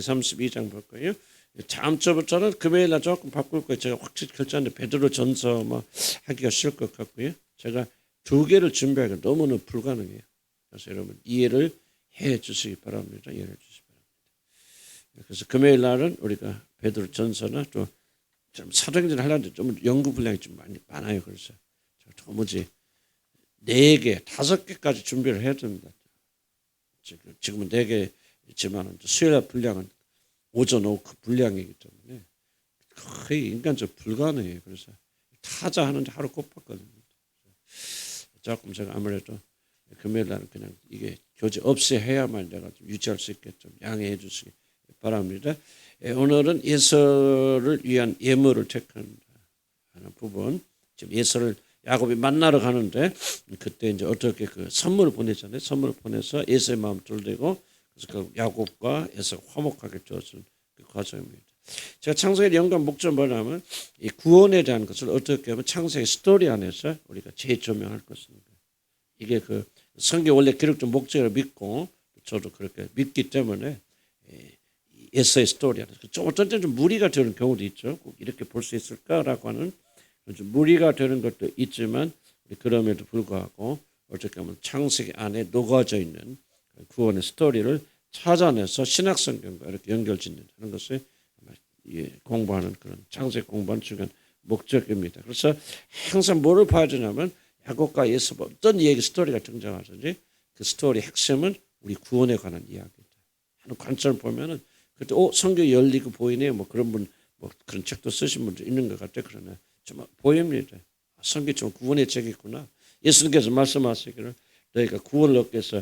32장 볼 거예요. 다음 주부터는 금요일 날 조금 바꿀 거예요. 제가 확실히 결정하는데 베드로 전서 뭐 하기가 쉬울 것 같고요. 제가 두 개를 준비하기가 너무나 불가능해요. 그래서 여러분 이해를 해 주시기 바랍니다. 이해를 주시기 바랍니다. 그래서 금요일 날은 우리가 베드로 전서나 또 좀 사도행전 하려는데 좀 연구 분량이 좀 많아요. 그래서 도무지 4개, 5개까지 준비를 해야 됩니다. 지금은 4개지만 수요일 날 분량은 오전 오후 그 분량이기 때문에 거의 인간적 불가능해요. 그래서 타자 하는데 하루 꼭 봤거든요. 조금 제가 아무래도 금요일 날은 그냥 이게 교재 없이 해야만 내가 좀 유지할 수 있게 좀 양해해 주시기 바랍니다. 오늘은 예서를 위한 예물을 택하는 부분. 지금 예서를 야곱이 만나러 가는데 그때 이제 어떻게 그 선물을 보내잖아요. 선물을 보내서 예서의 마음 돌리고 그래서 그 야곱과 에서가 화목하게 되었던 그 과정입니다. 제가 창세기의 연관 목적 뭐냐면 이 구원에 대한 것을 어떻게 하면 창세기 스토리 안에서 우리가 재조명할 것입니다. 이게 그 성경 원래 기록된 목적을 믿고 저도 그렇게 믿기 때문에 에서의 스토리 안에서 좀 어떤 때는 좀 무리가 되는 경우도 있죠. 꼭 이렇게 볼 수 있을까라고 하는 좀 무리가 되는 것도 있지만 그럼에도 불구하고 어떻게 하면 창세기 안에 녹아져 있는 구원의 스토리를 찾아내서 신학성경과 이렇게 연결짓는 것을 공부하는 그런 창세기 공부하는 중요한 목적입니다. 그래서 항상 뭐를 봐야 되냐면 야곱과 예수 어떤 얘기 스토리가 등장하든지 그 스토리 핵심은 우리 구원에 관한 이야기다 하는 관점을 보면은 그때 성경이 열리고 보이네요. 뭐 그런 분 뭐 그런 책도 쓰신 분도 있는 것 같아. 그러나 좀 보입니다. 성경이 좀 구원의 책이구나. 예수님께서 말씀하시기를 너희가 구원을 얻기 위해서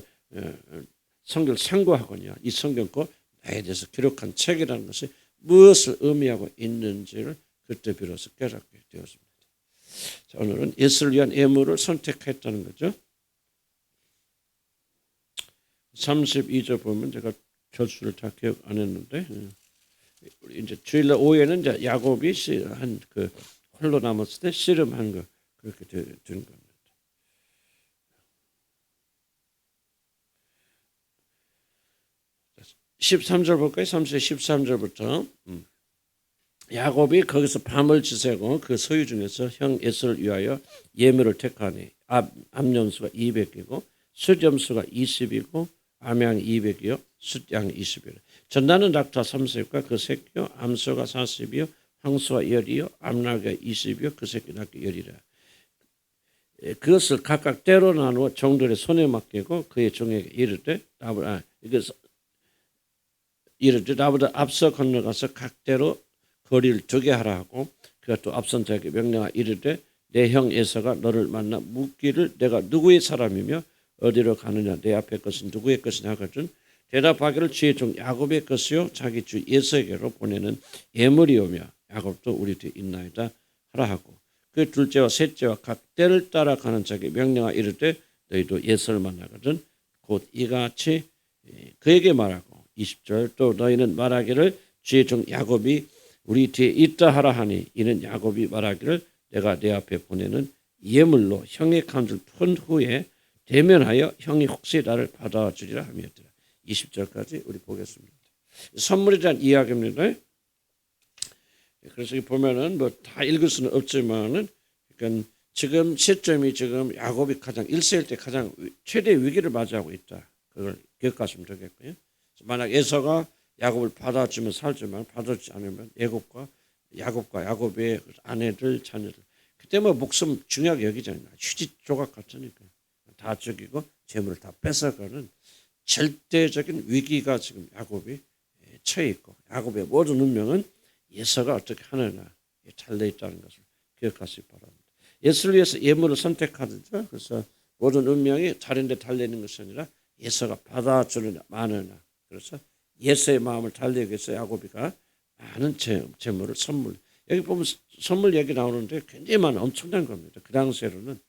성경을 상고하거냐. 이 성경 곧 나에 대해서 기록한 책이라는 것이 무엇을 의미하고 있는지를 그때 비로소 깨닫게 되었습니다. 자, 오늘은 예수를 위한 예물을 선택했다는 거죠. 32절 보면 제가 절수를 다 기억 안 했는데 이제 주일날 오후에는 이제 야곱이 한 그 홀로 남았을 때 씨름한 거 그렇게 된 겁니다. 13절 볼까요? 13절부터 야곱이 거기서 밤을 지새고 그 소유 중에서 형 에서를 위하여 예물을 택하니 암염수가 200이고 숫염수가 20이고 암양이 200이요 숫양이 20이요 전나는 낙타 30과 그 새끼요 암소가 40이요 황소가 10이요 암나귀가 20이요 그 새끼 낙타 10이라 그것을 각각 때로 나누어 종들의 손에 맡기고 그의 종에게 이르되 나보다 앞서 건너가서 각대로 거리를 두게 하라 하고 그가 또 앞선 자에게 명령하 이르되 내 형 에서가 너를 만나 묻기를 내가 누구의 사람이며 어디로 가느냐 내 앞에 것은 누구의 것이냐 하거든 대답하기를 주의 종 야곱의 것이요 자기 주 에서에게로 보내는 예물이오며 야곱도 우리 뒤에 있나이다 하라 하고 그 둘째와 셋째와 각 때를 따라 가는 자에게 명령하 이르되 너희도 에서를 만나거든 곧 이같이 그에게 말하고 20절 또 너희는 말하기를 주의 종 야곱이 우리 뒤에 있다 하라 하니 이는 야곱이 말하기를 내가 내 앞에 보내는 예물로 형의 간줄 푼 후에 대면하여 형이 혹시 나를 받아주리라 하였더라. 20절까지 우리 보겠습니다. 선물에 대한 이야기입니다. 그래서 보면은 뭐 다 읽을 수는 없지만은 그러니까 지금 시점이 지금 야곱이 가장 1세일 때 가장 최대 위기를 맞이하고 있다. 그걸 기억하시면 되겠고요. 만약 에서가 야곱을 받아주면 살지만 받아주지 않으면 야곱과 야곱의 아내들 자녀들 그때 뭐 목숨 중요하게 여기잖아요. 휴지 조각 같으니까 다 죽이고 재물을 다 뺏어가는 절대적인 위기가 지금 야곱이 처해 있고 야곱의 모든 운명은 에서가 어떻게 하느냐 달려 있다는 것을 기억하시기 바랍니다. 예수를 위해서 예물을 선택하든지 그래서 모든 운명이 다른 데 달려 있는 것이 아니라 에서가 받아주느냐 마느냐 그래서 예서의 마음을 달래기 위해서 야곱이가 많은 재물을 선물 여기 보면 선물 얘기 나오는데 굉장히 많은 엄청난 겁니다. 그 당시에는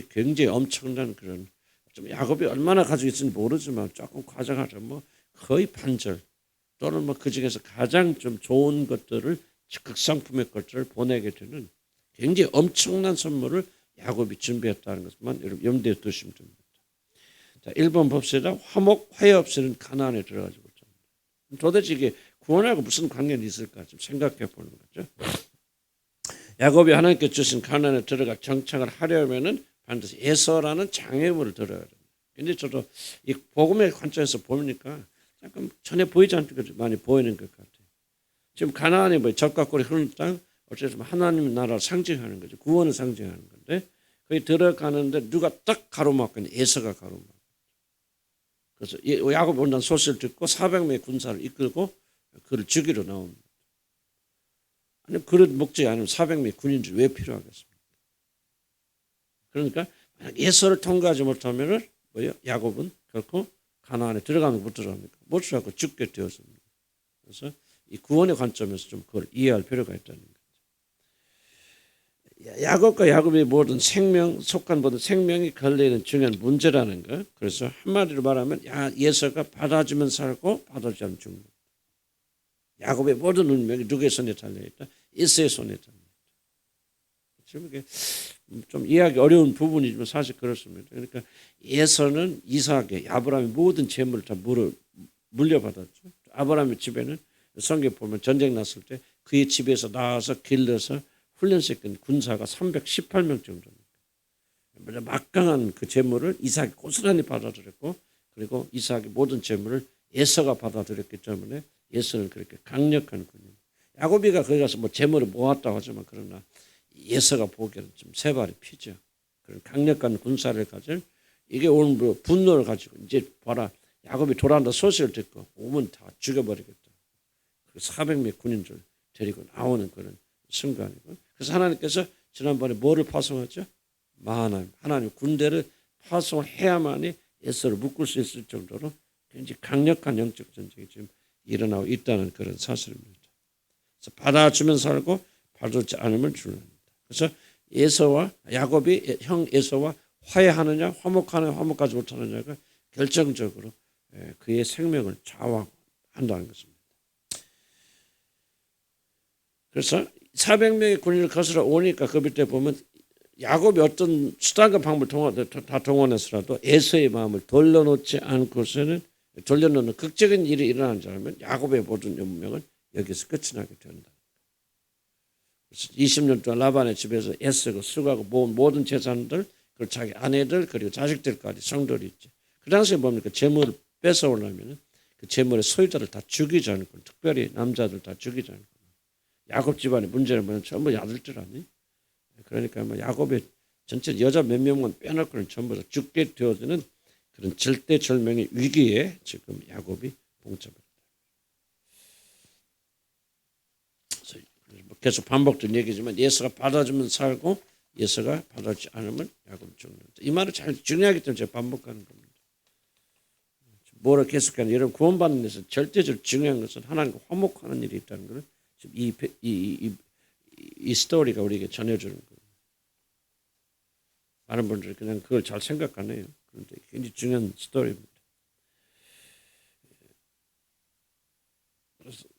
굉장히 엄청난 그런 좀 야곱이 얼마나 가지고 있는지 모르지만 조금 과장하자면 뭐 거의 반절 또는 뭐 그 중에서 가장 좀 좋은 것들을 극상품의 것들을 보내게 되는 굉장히 엄청난 선물을 야곱이 준비했다는 것만 여러분 염두에 두시면 됩니다. 자, 1번 봅시다. 화목 화해 없이는 가나안에 들어가지 못합니다. 도대체 이게 구원하고 무슨 관계가 있을까 좀 생각해 보는 거죠. 야곱이 하나님께 주신 가나안에 들어가 정착을 하려면은 반드시 에서라는 장애물을 들어야 돼요. 근데 저도 이 복음의 관점에서 보니까 잠깐 전혀 보이지 않는 것 많이 보이는 것 같아요. 지금 가나안이 뭐 젖과 꿀이 흐르는 땅, 어쨌든 하나님의 나라를 상징하는 거죠. 구원을 상징하는 건데 거기 들어가는데 누가 딱 가로막거든요. 에서가 가로막. 그래서 야곱 온다는 소식을 듣고 400명의 군사를 이끌고 그를 죽이러 나옵니다. 아니 그런 목적이 아니면 400명의 군인들이 왜 필요하겠습니까? 그러니까 에서를 통과하지 못하면은 뭐요? 야곱은 결코 가나안에 들어가면 못 들어갑니까? 못 들어가고 죽게 되었습니다. 그래서 이 구원의 관점에서 좀 그걸 이해할 필요가 있다는 거죠. 야곱과 야곱의 모든 생명, 속한 모든 생명이 걸려있는 중요한 문제라는 거. 그래서 한마디로 말하면 예서가 받아주면 살고 받아주지 않으면 죽는다. 야곱의 모든 운명이 누구의 손에 달려있다? 에서의 손에 달려있다. 지금 이게 좀 이해하기 어려운 부분이지만 사실 그렇습니다. 그러니까 에서는 이삭에게 아브라함의 모든 재물을 다 물려받았죠. 아브라함의 집에는 성경에 보면 전쟁 났을 때 그의 집에서 나와서 길러서 훈련시킨 군사가 318명 정도입니다. 막강한 그 재물을 이삭이 고스란히 받아들였고 그리고 이삭의 모든 재물을 에서가 받아들였기 때문에 에서는 그렇게 강력한 군인. 야곱이가 거기 가서 뭐 재물을 모았다고 하지만 그러나 에서가 보기에는 좀 세 발이 피죠. 그런 강력한 군사를 가질 이게 오늘 분노를 가지고 이제 봐라 야곱이 돌아온다 소식을 듣고 오면 다 죽여버리겠다. 400명 군인들 데리고 나오는 그런 순간이고 그래서 하나님께서 지난번에 뭐를 파송하죠? 하나님 군대를 파송을 해야만이 에서를 묶을 수 있을 정도로 굉장히 강력한 영적 전쟁이 지금 일어나고 있다는 그런 사실입니다. 그래서 받아주면 살고 받아주지 않으면 죽는다. 그래서 에서와 야곱이 형 에서와 화해하느냐 화목하느냐 화목하지 못하느냐가 결정적으로 그의 생명을 좌우한다는 것입니다. 그래서 400명의 군인을 거슬러 오니까 그 밑에 보면 야곱이 어떤 수단과 방법을 다 동원해서라도 에서의 마음을 돌려놓지 않고서는 돌려놓는 극적인 일이 일어난 줄 알면 야곱의 모든 운명은 여기서 끝이 나게 된다. 그래서 20년 동안 라반의 집에서 애쓰고 수고하고 모은 모든 재산들 그리고 자기 아내들 그리고 자식들까지 성들이 있지. 그 당시에 뭡니까? 재물을 뺏어오려면 그 재물의 소유자를 다 죽이지 않고 특별히 남자들 다 죽이지 않고 야곱 집안의 문제는 뭐냐 전부 아들들 아니? 그러니까 뭐 야곱의 전체 여자 몇 명만 빼놓고는 전부 다 죽게 되어지는 그런 절대절명의 위기에 지금 야곱이 봉착합니다. 계속 반복된 얘기지만 예서가 받아주면 살고 예서가 받아주지 않으면 야곱이 죽는다. 이 말을 잘 중요하기 때문에 제가 반복하는 겁니다. 뭐를 계속하는 이런 구원받는 데서 절대적으로 중요한 것은 하나님과 화목하는 일이 있다는 것을 이 스토리가 우리에게 전해주는 거예요. 많은 분들이 그냥 그걸 잘 생각 안 해요. 그런데 굉장히 중요한 스토리입니다.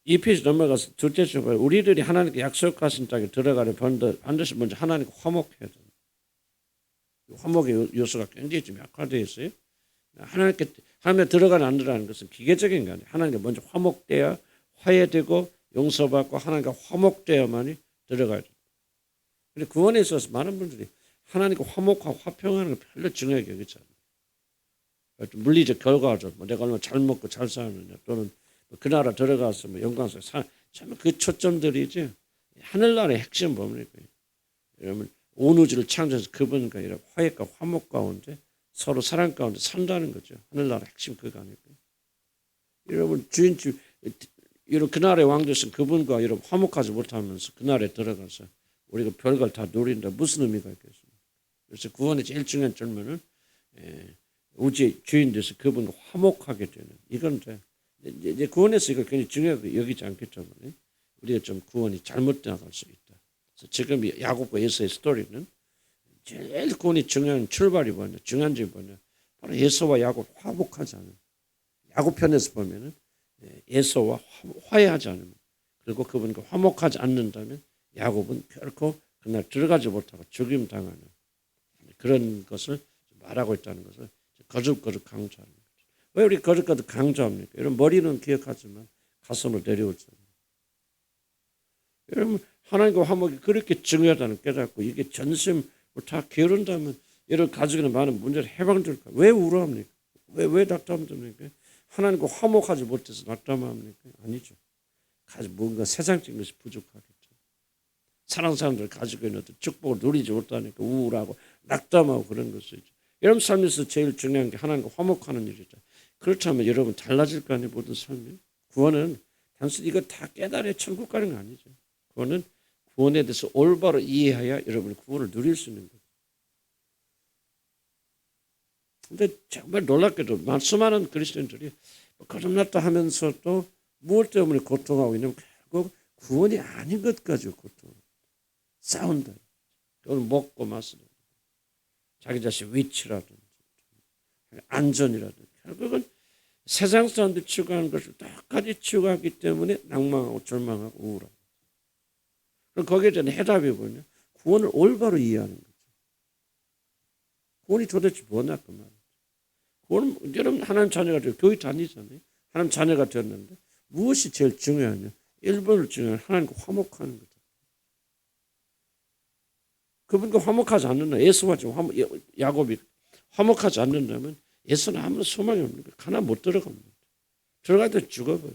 이 페이지 넘어가서 둘째 줄 우리들이 하나님께 약속하신 땅에 들어가려 반드시 먼저 하나님과 화목해야 됩니다. 화목의 요소가 굉장히 좀 약화되어 있어요. 하나님에 들어가는 안 들어가는 것은 기계적인 거 아니에요. 하나님께 먼저 화목돼야 화해되고 용서받고 하나님과 화목되어야만이 들어가야 돼요. 그런데 구원에 있어서 많은 분들이 하나님과 화목하고 화평하는 걸 별로 중요하게 여기잖아요. 물리적 결과죠. 내가 얼마나 잘 먹고 잘 사느냐 또는 그 나라 들어가서 영광스럽게 참 그 초점들이지 하늘나라의 핵심 뭡니까? 여러분 온 우주를 창조해서 그분과 이런 화해과 화목 가운데 서로 사랑 가운데 산다는 거죠. 하늘나라 핵심 그거 아닐까요? 여러분 이런 그 나라의 왕들은 그분과 이런 화목하지 못하면서 그 나라에 들어가서 우리가 별걸 다 누린다. 무슨 의미가 있겠습니까? 그래서 구원의 제일 중요한 질문은 우주의 주인 돼서 그분과 화목하게 되는 이건 이제 구원에서 이걸 굉장히 중요하게 여기지 않기 때문에 우리가 좀 구원이 잘못 나갈 수 있다. 그래서 지금 야곱과 에서의 스토리는 제일 구원이 중요한 출발이 뭐냐, 중요한 점이 뭐냐, 바로 에서와 야곱 화목하지 않은. 야곱 편에서 보면은 에서와 화해하지 않으면 그리고 그분과 화목하지 않는다면 야곱은 결코 그날 들어가지 못하고 죽임 당하는 그런 것을 말하고 있다는 것을 거듭거듭 강조하는 거죠. 왜 우리 거듭거듭 강조합니까? 이런 머리는 기억하지만 가슴을 내려오잖아요. 여러분 하나님과 화목이 그렇게 중요하다는 깨닫고 이게 전심을 다 게으른다면 이런 가족에는 많은 문제를 해방될까? 왜 우울합니까? 왜 낙담합니까? 하나님과 화목하지 못해서 낙담합니까? 아니죠. 뭔가 세상적인 것이 부족하겠죠. 사랑하는 사람들 가지고 있는 어떤 축복을 누리지 못하니까 우울하고 낙담하고 그런 것이죠. 여러분 삶에서 제일 중요한 게 하나님과 화목하는 일이죠. 그렇다면 여러분 달라질 거 아니에요. 모든 삶이. 구원은 단순히 이거 다 깨달아야 천국 가는 거 아니죠. 구원은 구원에 대해서 올바로 이해해야 여러분이 구원을 누릴 수 있는 거예요. 근데 정말 놀랍게도 수많은 그리스도인들이 거듭났다 하면서도 무엇 때문에 고통하고 있냐면 결국 구원이 아닌 것 가지고 고통합니다. 싸운다. 그걸 먹고 마시다. 자기 자신 위치라든지 안전이라든지 결국은 세상 사람들이 추구하는 것을 똑같이 추구하기 때문에 낭망하고 절망하고 우울하고. 그럼 거기에 대한 해답이 뭐냐? 구원을 올바로 이해하는 거죠. 구원이 도대체 뭐냐 그 말이죠. 구원은 여러분 하나님 자녀가 되고 교회 다니잖아요. 하나님 자녀가 되었는데 무엇이 제일 중요하냐? 1번을 중요한 하나님과 화목하는 거죠. 그분과 화목하지 않는다. 에서와 야곱이 화목하지 않는다면 에서는 아무런 소망이 없는 거예요. 가나안 못 들어갑니다. 들어갈 때 죽어버려.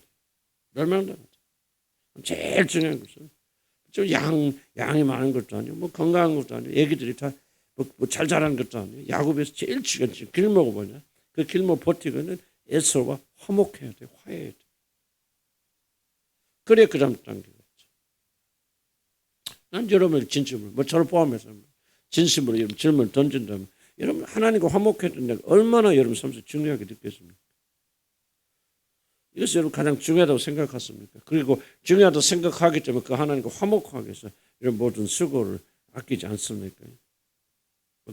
멸망당하죠. 제일 중요한 것은 양이 많은 것도 아니고 뭐 건강한 것도 아니고 애기들이 다 뭐 잘 자라는 것도 아니고 야곱에서 제일 중요한 길목은 뭐냐? 그 길목 버티고는 에서와 화목해야 돼. 화해해야 돼. 그래 그 다음 단계가 있죠. 난 여러분의 진심으로 뭐 저를 포함해서 진심으로 여러분 질문을 던진다면 여러분 하나님과 화목해야 된다는 얼마나 여러분 삶에서 중요하게 느꼈습니까? 이것이 여러분 가장 중요하다고 생각하십니까? 그리고 중요하다고 생각하기 때문에 그 하나님과 화목하기 위해서 이런 모든 수고를 아끼지 않습니까?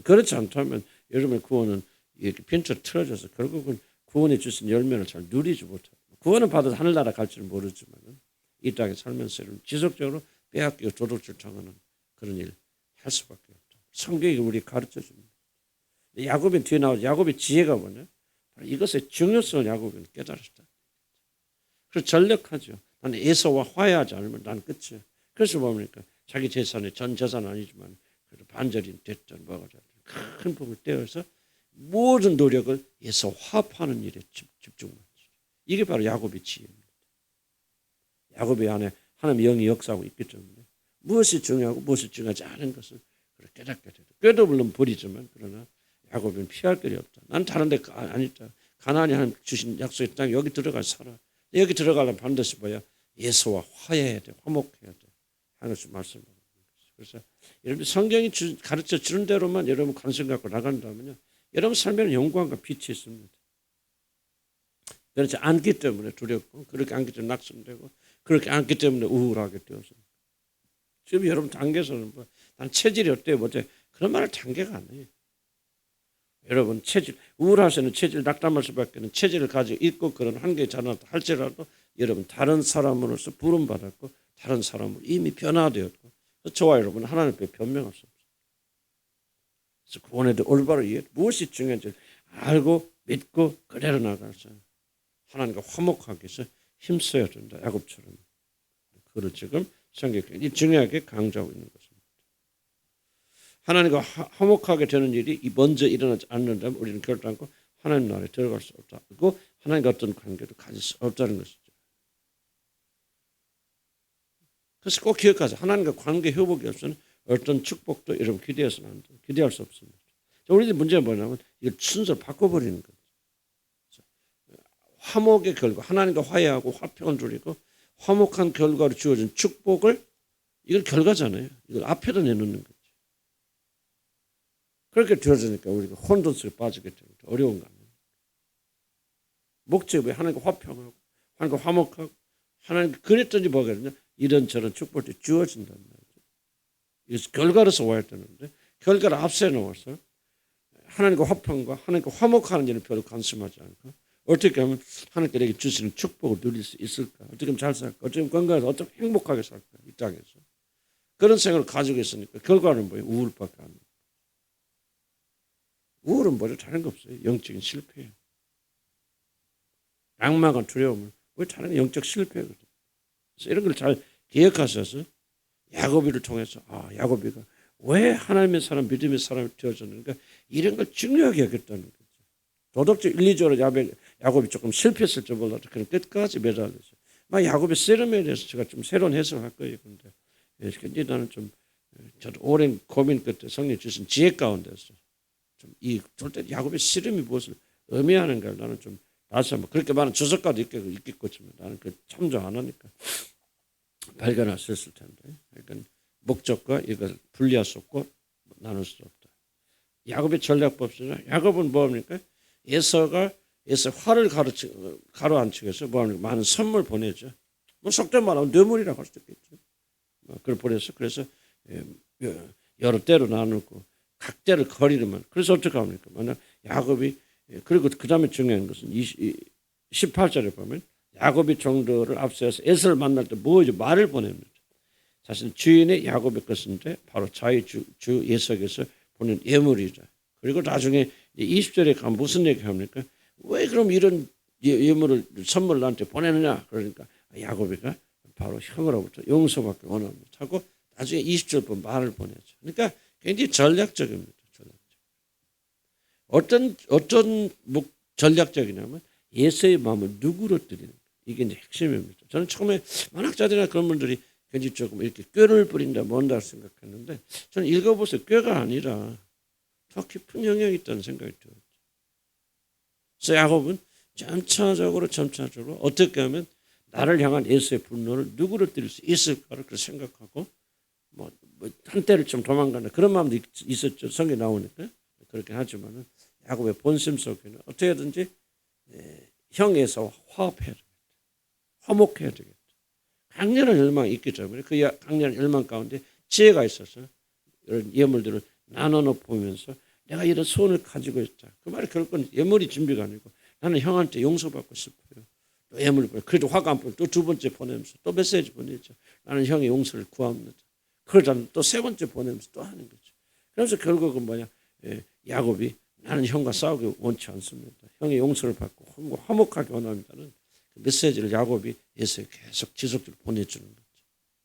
그렇지 않다면 여러분의 구원은 이렇게 핀처 틀어져서 결국은 구원이 주신 열매를 잘 누리지 못하고 구원은 받아서 하늘나라 갈지는 모르지만 이 땅에 살면서 지속적으로 빼앗기고 도둑질 당하는 그런 일 할 수밖에 없다. 성경이 우리 가르쳐 줍니다. 야곱이 뒤에 나오죠. 야곱의 지혜가 뭐냐? 이것의 중요성을 야곱은 깨달았다. 그래서 전력하죠. 나는 에서와 화해하지 않으면 난 끝이야. 그래서 뭡니까? 자기 재산이 전 재산은 아니지만 그래도 반절이 됐든 뭐가 됐든 큰 부분을 떼어서 모든 노력을 에서 화합하는 일에 집중하죠. 이게 바로 야곱의 지혜입니다. 야곱의 안에 하나님의 영이 역사하고 있기 때문에 무엇이 중요하고 무엇이 중요하지 않은 것을 깨닫게 되죠. 꾀도 물론 버리지만 그러나 야곱은 피할 길이 없다. 난 다른 데 아니다. 가나안이 하나님 주신 약속의 땅 여기 들어가 살아. 여기 들어가려면 반드시 뭐야? 예수와 화해해야 돼. 화목해야 돼. 하는 것을 말씀합니다. 그래서 여러분 성경이 가르쳐 주는 대로만 여러분 관심 갖고 나간다면요. 여러분 삶에는 영광과 빛이 있습니다. 그렇지 않기 때문에 두렵고 그렇게 않기 때문에 낙심되고 그렇게 않기 때문에 우울하게 되었습니다. 지금 여러분 단계에서는 뭐, 난 체질이 어때요? 뭐죠? 그런 말을 단계가 안 해요. 여러분 체질, 우울하시는 체질, 낙담할 수밖에 없는 체질을 가지고 있고 그런 한계에 자라났다 할지라도 여러분 다른 사람으로서 부름받았고 다른 사람으로 이미 변화되었고 저와 여러분은 하나님 앞에 변명할 수 없어요. 그래서 구원에 대해 올바로 이해 무엇이 중요한지 알고 믿고 그대로 나가서 하나님과 화목하기 위해서 힘써야 된다. 야곱처럼. 그걸 지금 성경이 중요하게 강조하고 있는 것입니다. 하나님과 화목하게 되는 일이 먼저 일어나지 않는다면 우리는 결단코 하나님 나라에 들어갈 수 없다. 그리고 하나님과 어떤 관계도 가질 수 없다는 것이죠. 그래서 꼭 기억하세요. 하나님과 관계 회복이 없으면 어떤 축복도 여러분 기대해서는 안 돼요. 기대할 수 없습니다. 우리들 문제는 뭐냐면 이걸 순서를 바꿔버리는 거죠. 화목의 결과, 하나님과 화해하고 화평을 누리고 화목한 결과로 주어진 축복을 이걸 결과잖아요. 이걸 앞에다 내놓는 거죠. 그렇게 되어지니까 우리가 혼돈 속에 빠지게 됩니다. 어려운 거 아니에요. 목적이 왜 하나님과 화평하고 하나님과 화목하고 하나님께 그랬더니 뭐가 되냐 이런저런 축복이 주어진단 말이죠. 이것이 결과로서 와야 되는데 결과를 앞세 놓아서 하나님과 화평과 하나님과 화목하는 일을 별로 관심하지 않고 어떻게 하면 하나님께 내게 주시는 축복을 누릴 수 있을까? 어떻게 하면 잘 살까? 어떻게 하면 건강해서 어떻게 행복하게 살까? 이 땅에서. 그런 생각을 가지고 있으니까 결과는 뭐예요? 우울밖에 안 돼요. 우울은 뭐죠? 다른 거 없어요. 영적인 실패예요. 악마가 두려움을 그걸 잘하는 영적 실패거든. 그래서 이런 걸 잘 기억하셔서 야고비를 통해서 야고비가 왜 하나님의 사람, 믿음의 사람이 되어졌는가 이런 걸 중요하게 여겼다는 거죠. 도덕적 1, 2적으로 야곱이 조금 실패했을지 몰라도 그런 끝까지 매달렸어요. 야곱의 씨름에 대해서 제가 좀 새로운 해석을 할 거예요. 근데 나는 좀 저도 오랜 고민 끝에 성령 주신 지혜 가운데서 좀 절대 야곱의 씨름이 무엇을 의미하는가 나는 좀 다시 한번 그렇게 많은 주석가도 있겠지만 나는 그 참조 안 하니까 발견할 수 있을 텐데. 그러니까 목적과 이걸 분리할 수 없고 나눌 수 없다. 야곱의 전략법은 야곱은 뭐합니까? 에서가 화를 가로앉히기 위해서 뭐합니까? 많은 선물 보내죠. 속된 말하면 뇌물이라고 할 수도 있겠죠. 그걸 보내서 그래서 여러 때로 나누고 각대를 거리르면 그래서 어떻게 합니까? 만약 야곱이 그리고 그 다음에 중요한 것은 18절에 보면 야곱이 정도를 앞세워서 에서를 만날 때 뭐죠? 말을 보냅니다. 사실 주인의 야곱의 것인데 바로 자기 주 예석에서 보낸 예물이죠. 그리고 나중에 20절에 가면 무슨 얘기합니까? 왜 그럼 이런 예물을 선물 나한테 보내느냐? 그러니까 야곱이가 바로 형으로부터 용서받기 원합니다. 하고 나중에 20절 보면 말을 보내죠. 그러니까 굉장히 전략적입니다. 어떤 전략적이냐면 예서의 마음을 누구로뜨리는 거예요. 이게 이제 핵심입니다. 저는 처음에 만학자들이나 그런 분들이 굉장히 조금 이렇게 꾀를 부린다, 뭔다 생각했는데 저는 읽어보세요. 꾀가 아니라 더 깊은 영역이 있다는 생각이 들어요. 그래서 야곱은 점차적으로 어떻게 하면 나를 향한 예수의 분노를 누구로 뜰 수 있을까를 그렇게 생각하고 뭐 한때를 좀 도망가는 그런 마음도 있었죠. 성경에 나오니까 그렇게 하지만은 야곱의 본심 속에는 어떻게든지 형에서 화합해야 되겠다. 화목해야 되겠다. 강렬한 열망이 있기 때문에 그 강렬한 열망 가운데 지혜가 있어서 이런 예물들을 나눠 보면서 내가 이런 소원을 가지고 있다. 그 말이 결국은 예물이 준비가 아니고 나는 형한테 용서받고 싶어요. 또 예물을 보내. 그래도 화가 안 풀면 또 두 번째 보내면서 또 메시지 보내죠. 나는 형의 용서를 구합니다. 그러다가 또 세 번째 보내면서 또 하는 거죠. 그래서 결국은 야곱이 나는 형과 싸우기 원치 않습니다. 형의 용서를 받고 화목하게 원합니다는 그 메시지를 야곱이 예서에 계속 지속적으로 보내주는 거죠.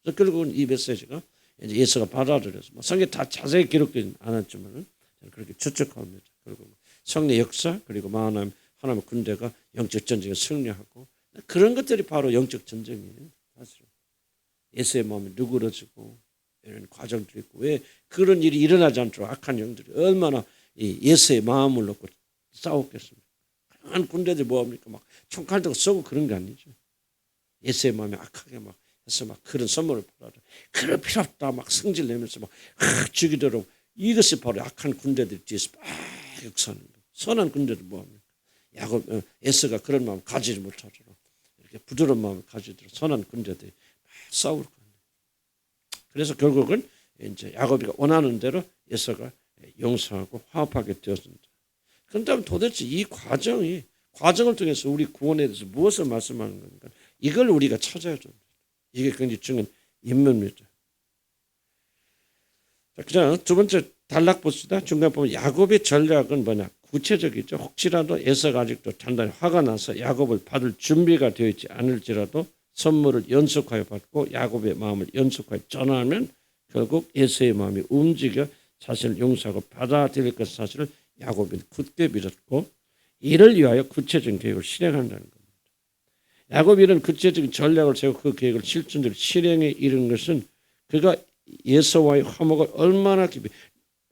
그래서 결국은 이 메시지가 이제 예서가 받아들여서 성경에 다 자세히 기록되지 않았지만은 그렇게 추측합니다. 그리고 성례 역사 그리고 하나님의 군대가 영적 전쟁에 승리하고 그런 것들이 바로 영적 전쟁이에요. 사실은 예서의 마음이 누그러지고 이런 과정들이 있고 왜 그런 일이 일어나지 않도록 악한 영들이 얼마나 이 예서의 마음을 놓고 싸웠겠습니까? 강한 군대들이 뭐합니까? 막 총칼 들고 쏘고 그런 게 아니죠. 예서의 마음이 악하게 막 해서 막 그런 선물을 받아도 그럴 필요 없다 막 성질 내면서 막 죽이도록 이것이 바로 악한 군대들 뒤에서 막 역사하는 거예요. 선한 군대들 뭐합니까? 에서가 그런 마음 가지지 못하도록 이렇게 부드러운 마음을 가지도록 선한 군대들이 막 싸울 거예요. 그래서 결국은 이제 야곱이가 원하는 대로 에서가 용서하고 화합하게 되었습니다. 그런다면 도대체 이 과정을 통해서 우리 구원에 대해서 무엇을 말씀하는 겁니까? 이걸 우리가 찾아야 됩니다. 이게 굉장히 중요한 임무입니다. 자, 그냥 두 번째 단락 봅시다. 중간 보면 야곱의 전략은 뭐냐? 구체적이죠. 혹시라도 에서가 아직도 단단히 화가 나서 야곱을 받을 준비가 되어 있지 않을지라도 선물을 연속하여 받고 야곱의 마음을 연속하여 전하면 결국 에서의 마음이 움직여 자신을 용서하고 받아들일 것 사실을 야곱은 굳게 믿었고 이를 위하여 구체적인 계획을 실행한다는 겁니다. 야곱이 이런 구체적인 전략을 세우고 그 계획을 실천적으로 실행에 이르는 것은 그가 에서와의 화목을 얼마나 깊이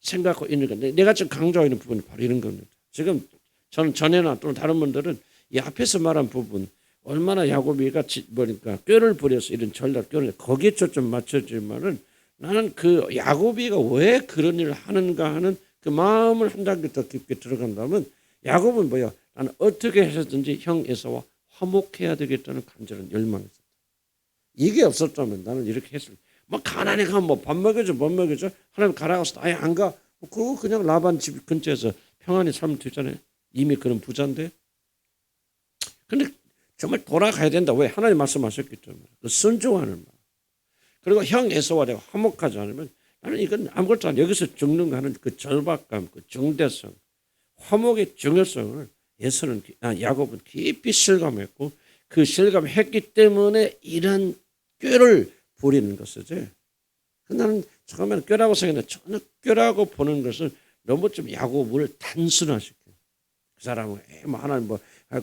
생각하고 있는가. 내가 지금 강조하고 있는 부분이 바로 이런 겁니다. 지금 저는 전에나 또는 다른 분들은 이 앞에서 말한 부분 얼마나 야곱이가 뭐니까 꾀를 부려서 이런 전략 꾀를 거기에 초점 맞춰지만은 나는 그 야곱이가 왜 그런 일을 하는가 하는 그 마음을 한 단계 더 깊게 들어간다면 야곱은 뭐야? 나는 어떻게 해서든지 형 에서와 화목해야 되겠다는 간절한 열망이 있었다. 이게 없었다면 나는 이렇게 했을 뭐 가난해 가면 뭐 밥 먹여줘 못 먹여줘 하나님 가라가서 아예 안 가. 그거 그냥 라반 집 근처에서 평안히 살면 되잖아요. 이미 그런 부자인데. 근데 정말 돌아가야 된다. 왜? 하나님 말씀하셨기 때문에. 그 순종하는 마음. 그리고 형 에서와 내가 화목하지 않으면 나는 이건 아무것도 안 여기서 죽는가 하는 그 절박감, 그 중대성, 화목의 중요성을 야곱은 깊이 실감했고 그 실감했기 때문에 이런 꾀를 부리는 것이지. 나는 처음에는 꾀라고 생각했는데 전혀 꾀라고 보는 것을 너무 좀 야곱을 단순화시켜. 그 사람은 뭐 하나님 뭐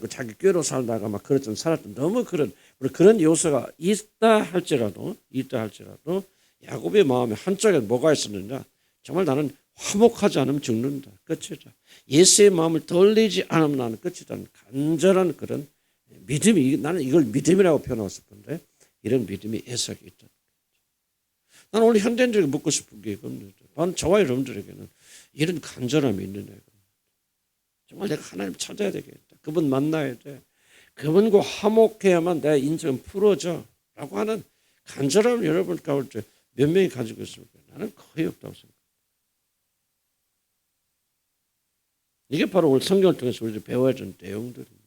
자기 꾀로 살다가 막 그랬던 살았던 너무 그런 요소가 있다 할지라도 야곱의 마음에 한쪽에 뭐가 있었느냐. 정말 나는 화목하지 않으면 죽는다. 끝이다. 예수의 마음을 돌리지 않으면 나는 끝이다. 간절한 그런 믿음이, 나는 이걸 믿음이라고 표현하고 싶은데 이런 믿음이 애석이 있다. 나는 오늘 현대인들에게 묻고 싶은 게 이겁니다. 저와 여러분들에게는 이런 간절함이 있는 애가 정말 내가 하나님 찾아야 되겠다. 그분 만나야 돼. 그분과 화목해야만 내 인생은 풀어져 라고 하는 간절함을 여러분 가운데 몇 명이 가지고 있습니까? 나는 거의 없다고 생각합니다. 이게 바로 오늘 성경을 통해서 우리가 배워야 되는 내용들입니다.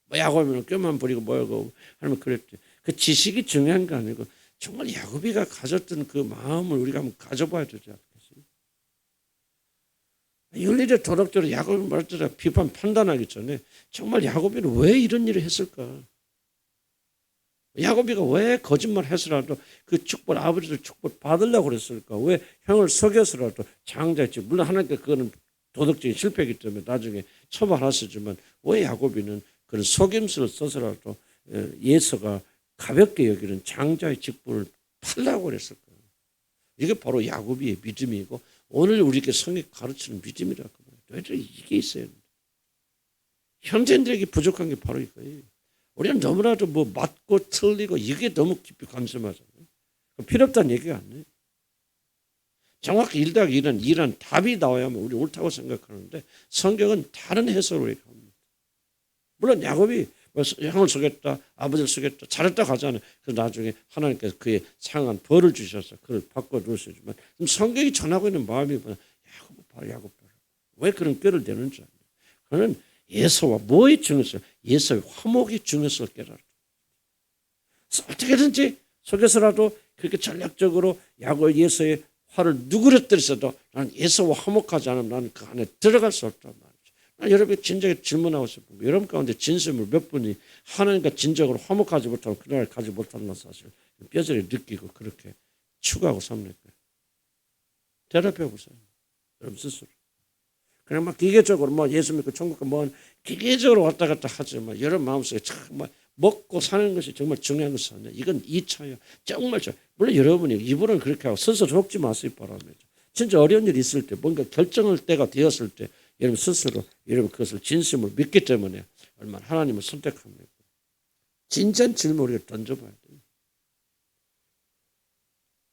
뭐 야곱이면 꾀만 부리고 뭐하고 하면 그랬지. 그 지식이 중요한 게 아니고 정말 야곱이가 가졌던 그 마음을 우리가 한번 가져봐야 되지 않겠어요? 윤리적 도덕적으로 야곱이 말했잖아. 비판 판단하기 전에 정말 야곱이는 왜 이런 일을 했을까? 야곱이가 왜 거짓말 해서라도 그 축복, 아버지들 축복 받으려고 그랬을까? 왜 형을 속여서라도 장자했지? 물론 하나님께 그거는 도덕적인 실패이기 때문에 나중에 처벌하시지만 왜 야곱이는 그런 속임수를 써서라도 예서가 가볍게 여기는 장자의 직분을 팔라고 그랬을까? 이게 바로 야곱의 믿음이고 오늘 우리에게 성경이 가르치는 믿음이라고. 이게 있어야 합니다. 현대인들에게 부족한 게 바로 이거예요. 우리는 너무나도 뭐 맞고 틀리고 이게 너무 깊이 감심하잖아요. 필요 없다는 얘기가 아니에요. 정확히 1+1은 2란 답이 나와야만 우리 옳다고 생각하는데 성경은 다른 해석으로 얘기합니다. 물론 야곱이 형을 속였다, 아버지를 속였다, 잘했다 가잖아요. 그래서 나중에 하나님께서 그의 상한 벌을 주셔서 그를 바꿔두시지만 성경이 전하고 있는 마음이 뭐냐? 야곱 봐라. 왜 그런 꾀를 내는지 아니에요. 그는 예서와 뭐의 중요성, 예서의 화목의 중요성을 깨달았다. 어떻게든지 속에서라도 그렇게 전략적으로 야곱 예서의 화를 누그러뜨려서도 나는 예서와 화목하지 않으면 나는 그 안에 들어갈 수 없단 말이죠. 여러분이 진작에 질문하고 싶은 거, 여러분 가운데 진심을 몇 분이 하나님과 진정으로 화목하지 못하고 그날 가지 못하는 건 사실 뼈저리 느끼고 그렇게 추구하고 삽니까? 대답해 보세요. 여러분 스스로. 그냥 막 기계적으로 뭐 예수 믿고 천국 뭐 기계적으로 왔다 갔다 하지만 여러분 마음속에 정말 먹고 사는 것이 정말 중요한 것이 아니야. 이건 2차야. 정말 물론 여러분이 입으로는 그렇게 하고 스스로 속지 마시기 바랍니다. 진짜 어려운 일이 있을 때 뭔가 결정할 때가 되었을 때 여러분 스스로 여러분 그것을 진심으로 믿기 때문에 얼마나 하나님을 선택합니까? 진짜한 질문 우리가 던져봐야 돼요.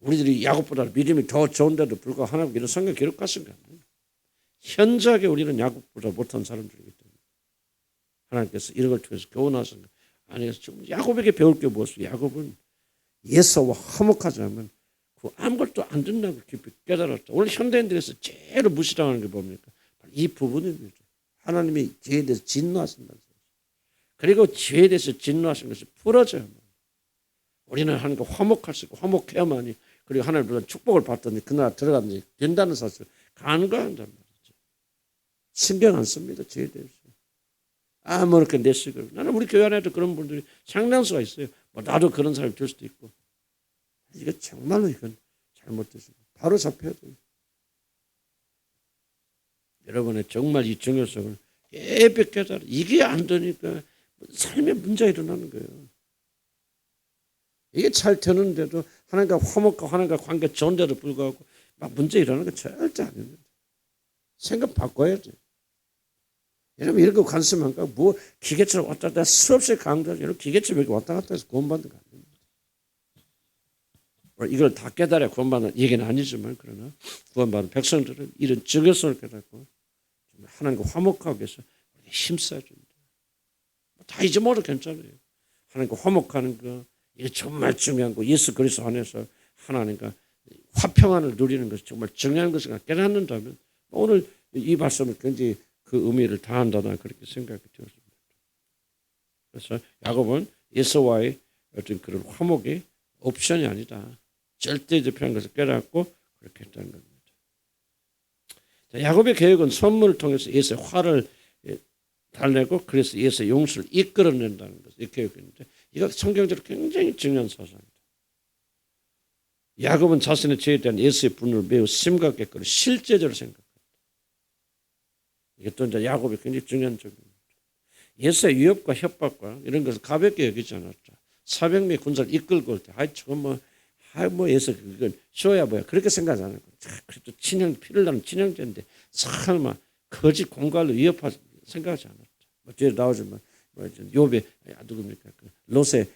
우리들이 야곱보다 믿음이 더 좋은데도 불구하고 하나님 이런 성경 기록 같은 거 아니에요. 현저하게 우리는 야곱보다 못한 사람들이기 때문에 하나님께서 이런 걸 통해서 교훈하신 거 아니에요. 지금 야곱에게 배울 게 무엇이에요? 야곱은 예서와 화목하지 않으면 그 아무것도 안 된다고 깊이 깨달았다. 오늘 현대인들에서 제일 무시당하는 게 뭡니까? 이 부분입니다. 하나님이 죄에 대해서 진노하신다는 사실. 그리고 죄에 대해서 진노하신 것을 풀어줘야 합니다. 우리는 하나님과 화목할 수 있고 화목해야만이 그리고 하나님보다 축복을 받더니 그 나라 들어가든지 된다는 사실을 간과한단 말이죠. 신경 안 씁니다. 죄에 대해서. 아무렇게 내시고 나는 우리 교회 안에도 그런 분들이 상당수가 있어요. 뭐 나도 그런 사람이 될 수도 있고. 이거 정말로 이건 잘못됐습니다. 바로 잡혀야 돼요. 여러분의 정말 이 중요성을 예배 깨달아. 이게 안 되니까 삶에 문제가 일어나는 거예요. 이게 잘 되는데도 하나님과 화목과 하나님과 관계 좋은데도 불구하고 막 문제 일어나는 거 절대 아닙니다. 생각 바꿔야 돼요. 여러분 이런 거 관심 안 가고 뭐 기계처럼 왔다 갔다 수없이 강조하죠. 여러분 기계처럼 이렇게 왔다 갔다 해서 구원받는 거 아닙니다. 이걸 다 깨달아야 구원받는 얘기는 아니지만 그러나 구원받는 백성들은 이런 증거성을 깨닫고 하나님과 화목하기 위해서 힘써야 됩니다. 다 잊어먹어도 괜찮아요. 하나님과 화목하는 거 이게 정말 중요한 거. 예수 그리스도 안에서 하나님과 화평안을 누리는 것이 정말 중요한 것을 깨닫는다면 오늘 이 말씀을 굉장히 그 의미를 다한다나 그렇게 생각이 되었습니다. 그래서 야곱은 예서와의 어떤 그런 화목이 옵션이 아니다. 절대적인 것을 깨닫고 그렇게 했다는 겁니다. 자, 야곱의 계획은 선물을 통해서 예서의 화를 달래고 그래서 예수의 용서를 이끌어낸다는 것 이렇게 있는데 이거 성경적으로 굉장히 중요한 사상입니다. 야곱은 자신의 죄에 대한 예수의 분노를 매우 심각하게 했고 실제적으로 생각합니다. 이게 또 이제 야곱이 굉장히 중요한 점입니다. 예수의 위협과 협박과 이런 것을 가볍게 여기지 않았죠. 400명의 군사를 이끌고 올 때, 저건 뭐 예수 그건 쇼야 뭐야 그렇게 생각하지 않았고, 그래도 피를 나는 친형제인데 설마 거짓 공갈로 위협할 생각하지 않았죠. 뒤에 나오지만 욥의 누굽니까 롯의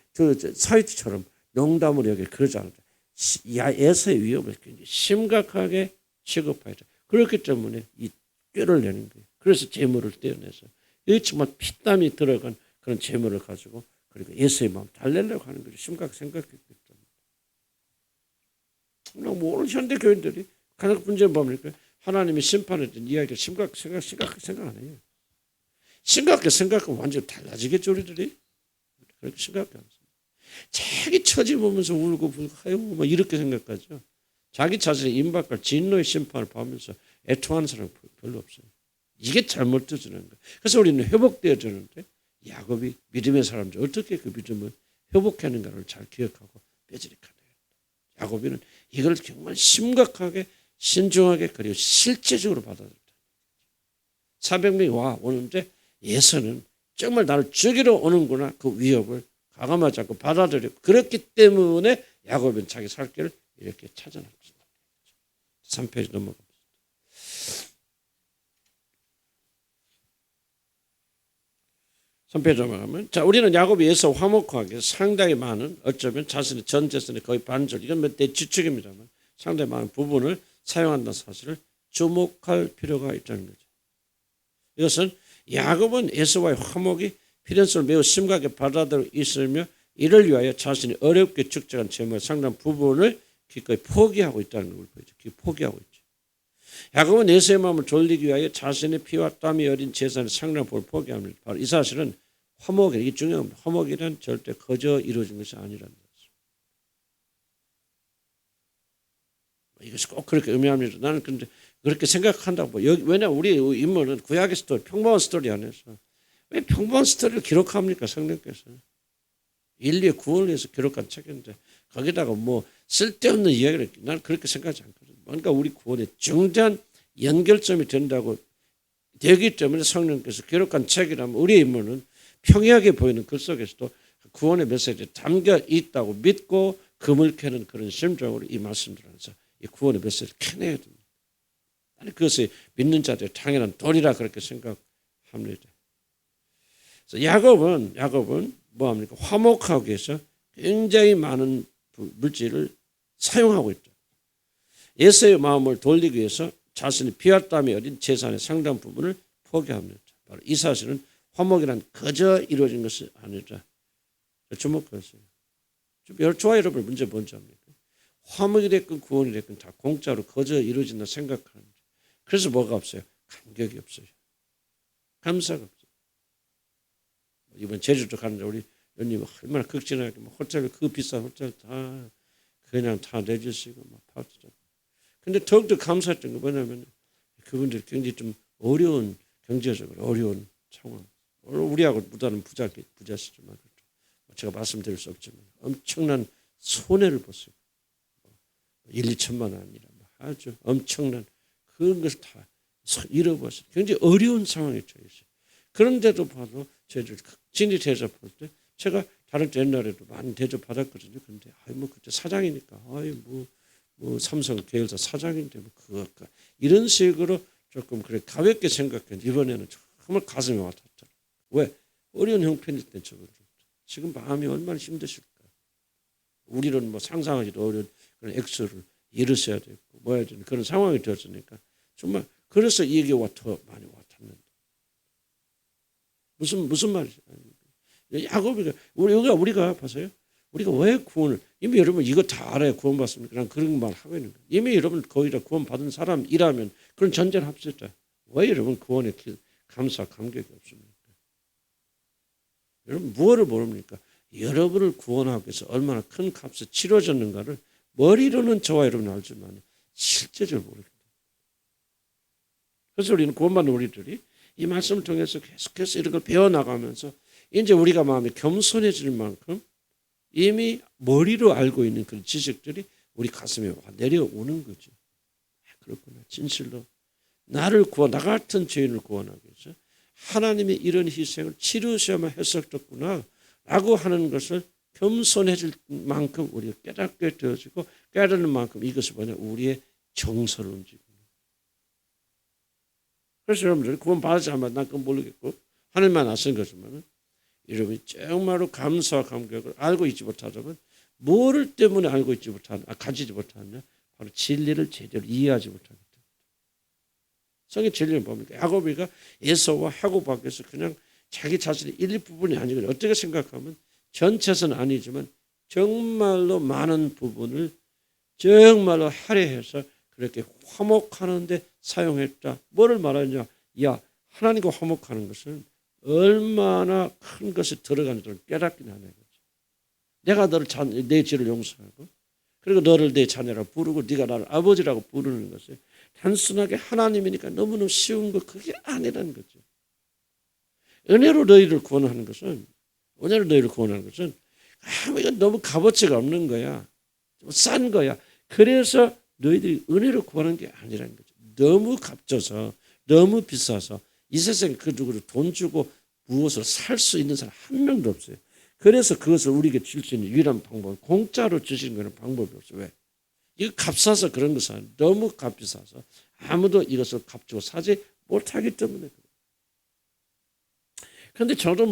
사위처럼 농담으로 여기 그러지 않았죠. 예수의 위협을 굉장히 심각하게 취급하죠. 그렇기 때문에 이 꾀를 내는 거예요. 그래서 재물을 떼어내서 이 정말 피땀이 들어간 그런 재물을 가지고 그리고 예수의 마음 달래려고 하는 거죠. 심각하게 생각했기 때문에. 오늘 현대 교인들이 가장 문제는 뭡니까? 하나님이 심판에 대한 이야기를 심각하게 생각 안 해요. 심각하게 생각하면 완전히 달라지겠죠, 우리들이. 그렇게 생각하지 않습니다. 자기 처지 보면서 울고 불고 뭐 이렇게 생각하죠. 자기 자신의 임박할 진노의 심판을 보면서 애통하는 사람 별로 없어요. 이게 잘못되어지는 거예요. 그래서 우리는 회복되어지는데 야곱이 믿음의 사람들 어떻게 그 믿음을 회복하는가를 잘 기억하고 빼지릭하네요. 야곱이는 이걸 정말 심각하게 신중하게 그리고 실제적으로 받아들였다. 400명이 오는데 예수는 정말 나를 죽이러 오는구나 그 위협을 가감하지 않고 받아들였고 그렇기 때문에 야곱은 자기 살 길을 이렇게 찾아놨습니다. 3페이지 넘어갑니다. 3페이지 넘어가면 자 우리는 야곱이 예수와 화목하게 상당히 많은 어쩌면 자신의 전 재산의 거의 반절 이건 몇 대 추측입니다만 상당히 많은 부분을 사용한다는 사실을 주목할 필요가 있다는 거죠. 이것은 야곱은 예수와의 화목이 필연성을 매우 심각하게 받아들이고 있으며 이를 위하여 자신이 어렵게 축적한 재물의 상당 부분을 기꺼이 포기하고 있다는 걸 보이죠. 포기하고 있죠. 야곱은 예수의 마음을 돌리기 위하여 자신의 피와 땀이 어린 재산의 상당 부분을 포기합니다. 바로 이 사실은 화목이 이게 중요합니다. 화목이란 절대 거저 이루어진 것이 아니라는 것입니다. 이것이 꼭 그렇게 의미합니다. 나는 그런데 그렇게 생각한다고. 왜냐하면 우리 인물은 구약의 스토리, 평범한 스토리 안에서 왜 평범한 스토리를 기록합니까? 성령께서. 인류의 구원을 위해서 기록한 책인데 거기다가 뭐 쓸데없는 이야기를 나는 그렇게 생각하지 않거든요. 뭔가 우리 구원의 중대한 연결점이 된다고 되기 때문에 성령께서 기록한 책이라면 우리 인물은 평이하게 보이는 글 속에서도 구원의 메시지가 담겨 있다고 믿고 금을 캐는 그런 심정으로 이 말씀들 안에서 이 구원의 메시지를 캐내야 됩니다. 아니 그것이 믿는 자들의 당연한 도리라 그렇게 생각합니다. 그래서 야곱은 뭐합니까? 화목하기 위해서 굉장히 많은 물질을 사용하고 있죠. 예수의 마음을 돌리기 위해서 자신의 피와 땀이 어린 재산의 상당 부분을 포기합니다. 바로 이 사실은 화목이란 거저 이루어진 것이 아니라 주목하세요. 저와 여러분 문제 뭔지 압니까? 화목이 됐건 구원이 됐건 다 공짜로 거저 이루어진다 생각하는 거죠. 그래서 뭐가 없어요? 감격이 없어요. 감사가 없어요. 이번 제주도 가는데 우리 연님 얼마나 극진하게 호텔 그 비싼 호텔 다 그냥 다 내주시고 막 파티죠. 근데 더욱더 감사했던 거 뭐냐면 그분들이 굉장히 좀 어려운 경제적으로 어려운 상황. 우리하고 무다른 부자시지만 제가 말씀드릴 수 없지만 엄청난 손해를 봤어요. 1, 2천만 원 아니라 아주 엄청난 그런 것을 다 잃어버렸어요. 굉장히 어려운 상황에 처했어요. 그런데도 봐도 저희들 진리 대접할 때 제가 다른 때 옛날에도 많이 대접 받았거든요. 그런데 뭐 그때 사장이니까 뭐 삼성 계열사 사장인데 뭐 그거 이런 식으로 조금 그래 가볍게 생각했는데 이번에는 정말 가슴이 와닿더라. 왜? 어려운 형편일 때 저걸 지금 마음이 얼마나 힘드실까. 우리는 뭐 상상하기도 어려운 그런 액수를 잃으셔야 되고 뭐 해야 되는 그런 상황이 되었으니까 정말 그래서 이 얘기가 더 많이 와닿는다. 무슨 말이죠? 야곱이가 우리가 봐서요. 우리가 왜 구원을 이미 여러분 이거 다 알아야 구원받습니까? 난 그런 말 하고 있는 거예요. 이미 여러분 거의 다 구원받은 사람이라면 그런 전제를 합시다. 왜 여러분 구원의 길 감사 감격이 없습니까? 여러분 무엇을 모릅니까? 여러분을 구원하기 위해서 얼마나 큰 값을 치러졌는가를 머리로는 저와 여러분 알지만 실제적으로 모릅니다. 그래서 우리는 구원받는 우리들이 이 말씀을 통해서 계속해서 이런 걸 배워나가면서 이제 우리가 마음이 겸손해질 만큼 이미 머리로 알고 있는 그런 지식들이 우리 가슴에 내려오는 거죠. 그렇구나. 진실로 나를 나 같은 죄인을 구원하기 위해서 하나님이 이런 희생을 치르셔야만 했었겠구나 라고 하는 것을 겸손해질 만큼 우리가 깨닫게 되어지고 깨닫는 만큼 이것이 뭐냐 우리의 정서로운 지금. 그래서 여러분들 구원 받으자마자 난 그건 모르겠고 하나님만 아시는 거지만 여러분이 정말로 감사와 감격을 알고 있지 못하다면 뭐를 때문에 알고 있지 못하냐 가지지 못하냐 바로 진리를 제대로 이해하지 못하기 때문에. 성경 진리는 뭡니까? 야곱이가 에서와 야곱에게서 그냥 자기 자신의 일부분이 아니고 어떻게 생각하면 전체는 아니지만 정말로 많은 부분을 정말로 할애해서 그렇게 화목하는데 사용했다. 뭐를 말하냐? 야 하나님과 화목하는 것은 얼마나 큰 것이 들어가는지 깨닫긴 하네. 내가 너를 내 죄를 용서하고 그리고 너를 내 자녀라 부르고 네가 나를 아버지라고 부르는 것이 단순하게 하나님이니까 너무너무 쉬운 거 그게 아니라는 거죠. 은혜로 너희를 구원하는 것은 이건 너무 값어치가 없는 거야. 좀 싼 거야. 그래서 너희들이 은혜로 구하는 게 아니라는 거죠. 너무 값져서 너무 비싸서 이 세상에 그 누구를 돈 주고 무엇으로 살 수 있는 사람 한 명도 없어요. 그래서 그것을 우리에게 줄 수 있는 유일한 방법은 공짜로 주시는 것은 방법이 없어요. 왜? 이거 값싸서 그런 것은 너무 값비싸서 아무도 이것을 값주고 사지 못하기 때문에 그래요. 그런데 저를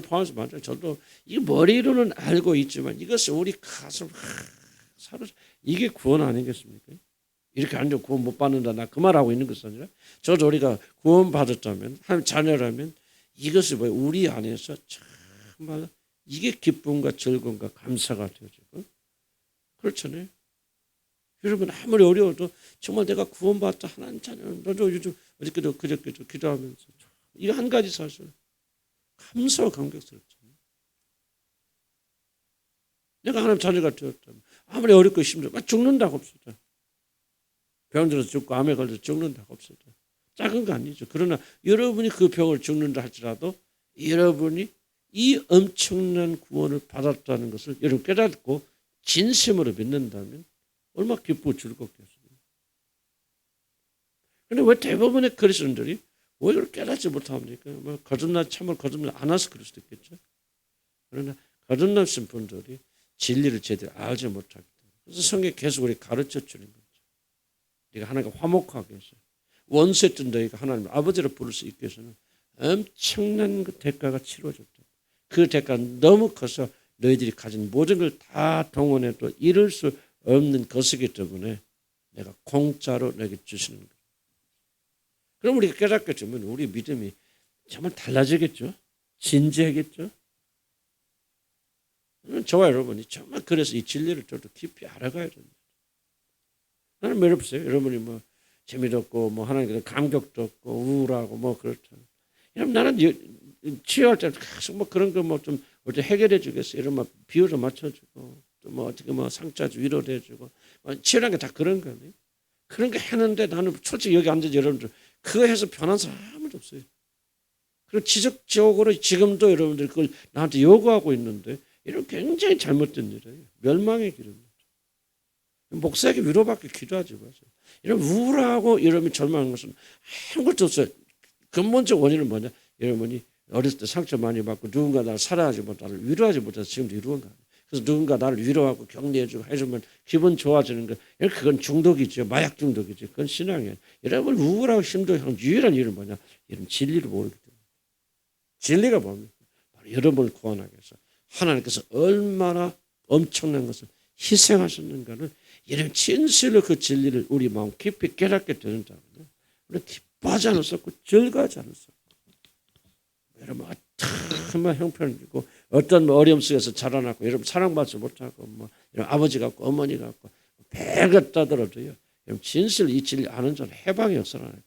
포함해서 말이죠. 저도 이 머리로는 알고 있지만 이것이 우리 가슴 사로잡 이게 구원 아니겠습니까? 이렇게 앉아 구원 못 받는다 나 그 말하고 있는 것이 아니라 저도 우리가 구원 받았다면 하나님 자녀라면 이것이 뭐예요? 우리 안에서 정말 이게 기쁨과 즐거움과 감사가 되어지고 그렇잖아요. 여러분 아무리 어려워도 정말 내가 구원받았다 하나님 자녀 너도 요즘 어저께도 그저께도 기도하면서 이거 한 가지 사실 감사와 감격스럽잖아요. 내가 하나님 자녀가 되었다면 아무리 어렵고 힘들어 죽는다고 없어도 병들어서 죽고 암에 걸려서 죽는다고 없어도 작은 거 아니죠. 그러나 여러분이 그 병을 죽는다 할지라도 여러분이 이 엄청난 구원을 받았다는 것을 여러분 깨닫고 진심으로 믿는다면 얼마나 기쁘고 즐겁겠어요. 그런데 왜 대부분의 그리스도인들이 왜 이걸 깨닫지 못합니까? 참으로 거듭나 안 와서 그럴 수도 있겠죠. 그러나 거듭나신 분들이 진리를 제대로 알지 못하기 때문에 그래서 성경에 계속 우리 가르쳐 주는 거죠. 네가 하나님과 화목하게 해서 원수했던 너희가 하나님을 아버지로 부를 수 있게 해서는 엄청난 그 대가가 치러졌다. 그 대가는 너무 커서 너희들이 가진 모든 걸 다 동원해도 이룰 수 없는 것이기 때문에 내가 공짜로 너에게 주시는 거예요. 그럼 우리가 깨닫게 되면 우리 믿음이 정말 달라지겠죠. 진지하겠죠. 저와 여러분이 정말 그래서 이 진리를 좀 더 깊이 알아가야 됩니다. 나는 외롭어요. 여러분이 뭐 재미도 없고 뭐 하나님께 감격도 없고 우울하고 뭐 그렇잖아요. 여러분 나는 치유할 때 계속 뭐 그런 거 뭐 좀 어떻게 해결해 주겠어요. 이런 막 비유도 맞춰주고 또 뭐 어떻게 뭐 상처도 위로도 해주고 치유라는 게 다 그런 거네. 그런 거 했는데 나는 솔직히 여기 앉아서 여러분들 그거 해서 변한 사람 아무도 없어요. 그리고 지적적으로 지금도 여러분들 그걸 나한테 요구하고 있는데 이런 굉장히 잘못된 일이에요. 멸망의 길입니다. 목사에게 위로받기 기도하지 마세요. 이런 우울하고 이러면 절망하는 것은 아무것도 없어요. 근본적 원인은 뭐냐? 여러분이 어렸을 때 상처 많이 받고 누군가 나를 사랑하지 못하고 나를 위로하지 못해서 지금도 이루는 거예요. 그래서 누군가 나를 위로하고 격려해주고 해주면 기분 좋아지는 거. 그건 중독이죠. 마약 중독이죠. 그건 신앙이에요. 여러분 우울하고 힘들어하는 유일한 이유는 뭐냐? 여러분 진리를 모르기 때문에. 진리가 뭡니까? 바로 여러분을 구원하기 위해서 하나님께서 얼마나 엄청난 것을 희생하셨는가를 이런 진실로 그 진리를 우리 마음 깊이 깨닫게 되는다면 우리는 기뻐하지 않을 수 없고 즐거워하지 않을 수 없고 여러분 정말 형편이고 어떤 어려움 속에서 자라났고 여러분 사랑받지 못하고 뭐 이런 아버지 같고 어머니 같고 배가 떠들어도요 여러분 진실 이 진리 아는 자는 해방의 역사를 하고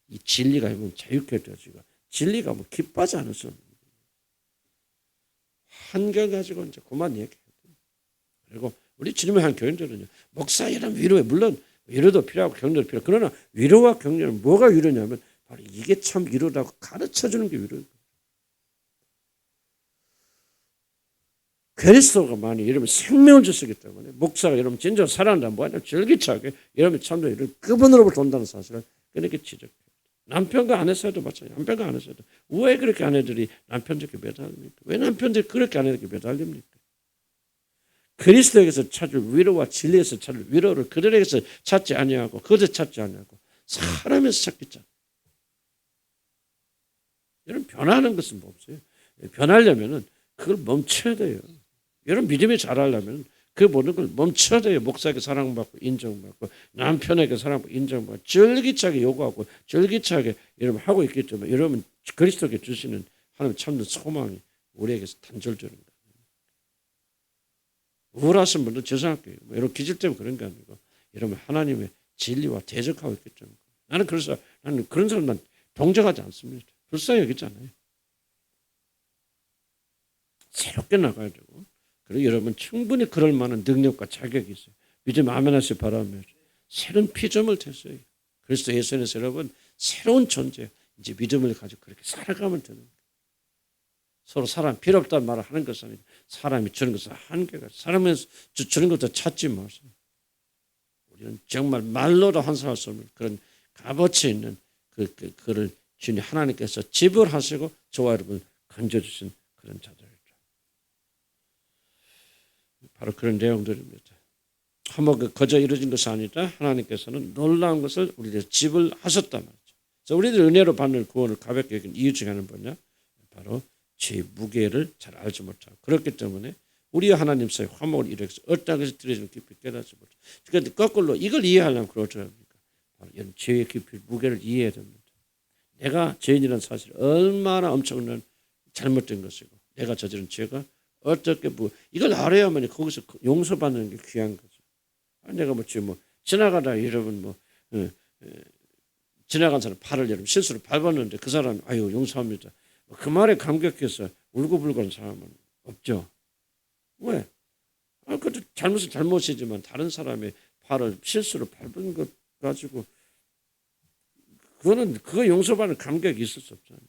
이 진리가 여러분 자유케 되어지고 진리가 뭐 기뻐하지 않을 수 없는 한결 가지고 이제 그만 얘기해요. 그리고 우리 주님의 한 교인들은요 목사 이런 위로에 물론 위로도 필요하고 격려도 필요하고 그러나 위로와 격려는 뭐가 위로냐면 이게 참 위로라고 가르쳐주는 게 위로예요. 그리스도가 만약 이러면 생명을 주시기 때문에 목사가 이러면 진짜 살아난다 뭐하냐 절기차게 이러면 참도 이런 그분으로부터 온다는 사실을 그렇게 지적해요. 남편과 아내사이도 마찬가지. 남편과 아내사이도 왜 그렇게 아내들이 남편들께 매달립니까? 왜 남편들이 그렇게 아내들께 매달립니까? 그리스도에게서 찾을 위로와 진리에서 찾을 위로를 그들에게서 찾지 아니하고 그들 찾지 아니하고 사람에서 찾겠잖아요. 여러분 변하는 것은 뭐 없어요. 변하려면은 그걸 멈춰야 돼요. 여러분 믿음이 자라려면 그 모든 걸 멈춰야 돼요. 목사에게 사랑받고 인정받고 남편에게 사랑받고 인정받고 절기차게 요구하고 절기차게 여러분 하고 있기 때문에 여러분 그리스도께 주시는 하나님 참는 소망이 우리에게서 단절되는 거예요. 우울하신 분들 죄송할게요. 여러분 기질 때문에 그런 게 아니고 여러분 하나님의 진리와 대적하고 있기 때문에 나는 그래서 나는 그런 사람 난 동정하지 않습니다. 불쌍히 여기잖아요. 새롭게 나가야 되고 그리고 여러분 충분히 그럴 만한 능력과 자격이 있어요. 믿음 아멘하시 바라며 새로운 피조물 됐어요. 그리스도 예수 안에서 여러분 새로운 존재 이제 믿음을 가지고 그렇게 살아가면 되는 거예요. 서로 사람 필요 없다는 말을 하는 것은 아니고 사람이 주는 것은 한계가 사람에서 주는 것도 찾지 마세요. 우리는 정말 말로도 환상할 수 없는 그런 값어치 있는 그를 주님 하나님께서 지불하시고 저와 여러분 건져주신 그런 자들이죠. 바로 그런 내용들입니다. 한번 거저 이루어진 것이 아니라 하나님께서는 놀라운 것을 우리에게 지불하셨단 말이죠. 그래서 우리들 은혜로 받는 구원을 가볍게 여긴 이유 중에 하나는 뭐냐? 바로 죄의 무게를 잘 알지 못하고 그렇기 때문에 우리 하나님 사이 화목을 이루어서 어떤 것이 드려지는 깊이 깨닫지 못하고 그런데 거꾸로 이걸 이해하려면 그러죠. 바로 이런 죄의 깊이 무게를 이해해야 됩니다. 내가 죄인이라는 사실이 얼마나 엄청난 잘못된 것이고 내가 저지른 죄가 어떻게 이걸 알아야만 거기서 용서받는 게 귀한 거죠. 내가 뭐 지나가다 여러분 지나간 사람 팔을 여러분 실수로 밟았는데 그 사람 아유 용서합니다. 그 말에 감격해서 울고불고하는 사람은 없죠. 왜? 그것도 잘못은 잘못이지만 다른 사람의 팔을 실수로 밟은 것 가지고 그거 용서받는 감격이 있을 수 없잖아요.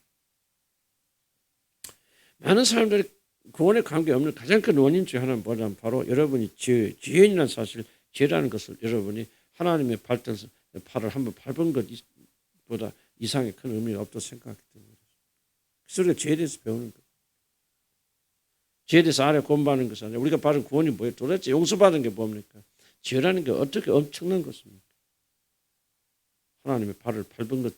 많은 사람들이 구원에 관계없는 가장 큰 원인 중 하나는 뭐냐면 바로 여러분이 죄인이라는 사실, 죄라는 것을 여러분이 하나님의 팔을 한번 밟은 것보다 이상의 큰 의미가 없다고 생각하기 때문에 그래서 우리가 죄에 대해서 배우는 거예요. 죄에 대해서 알아 공부하는 것이 아니라 우리가 받은 구원이 뭐예요? 도대체 용서받은 게 뭡니까? 죄라는 게 어떻게 엄청난 것입니까? 하나님의 발을 밟은 것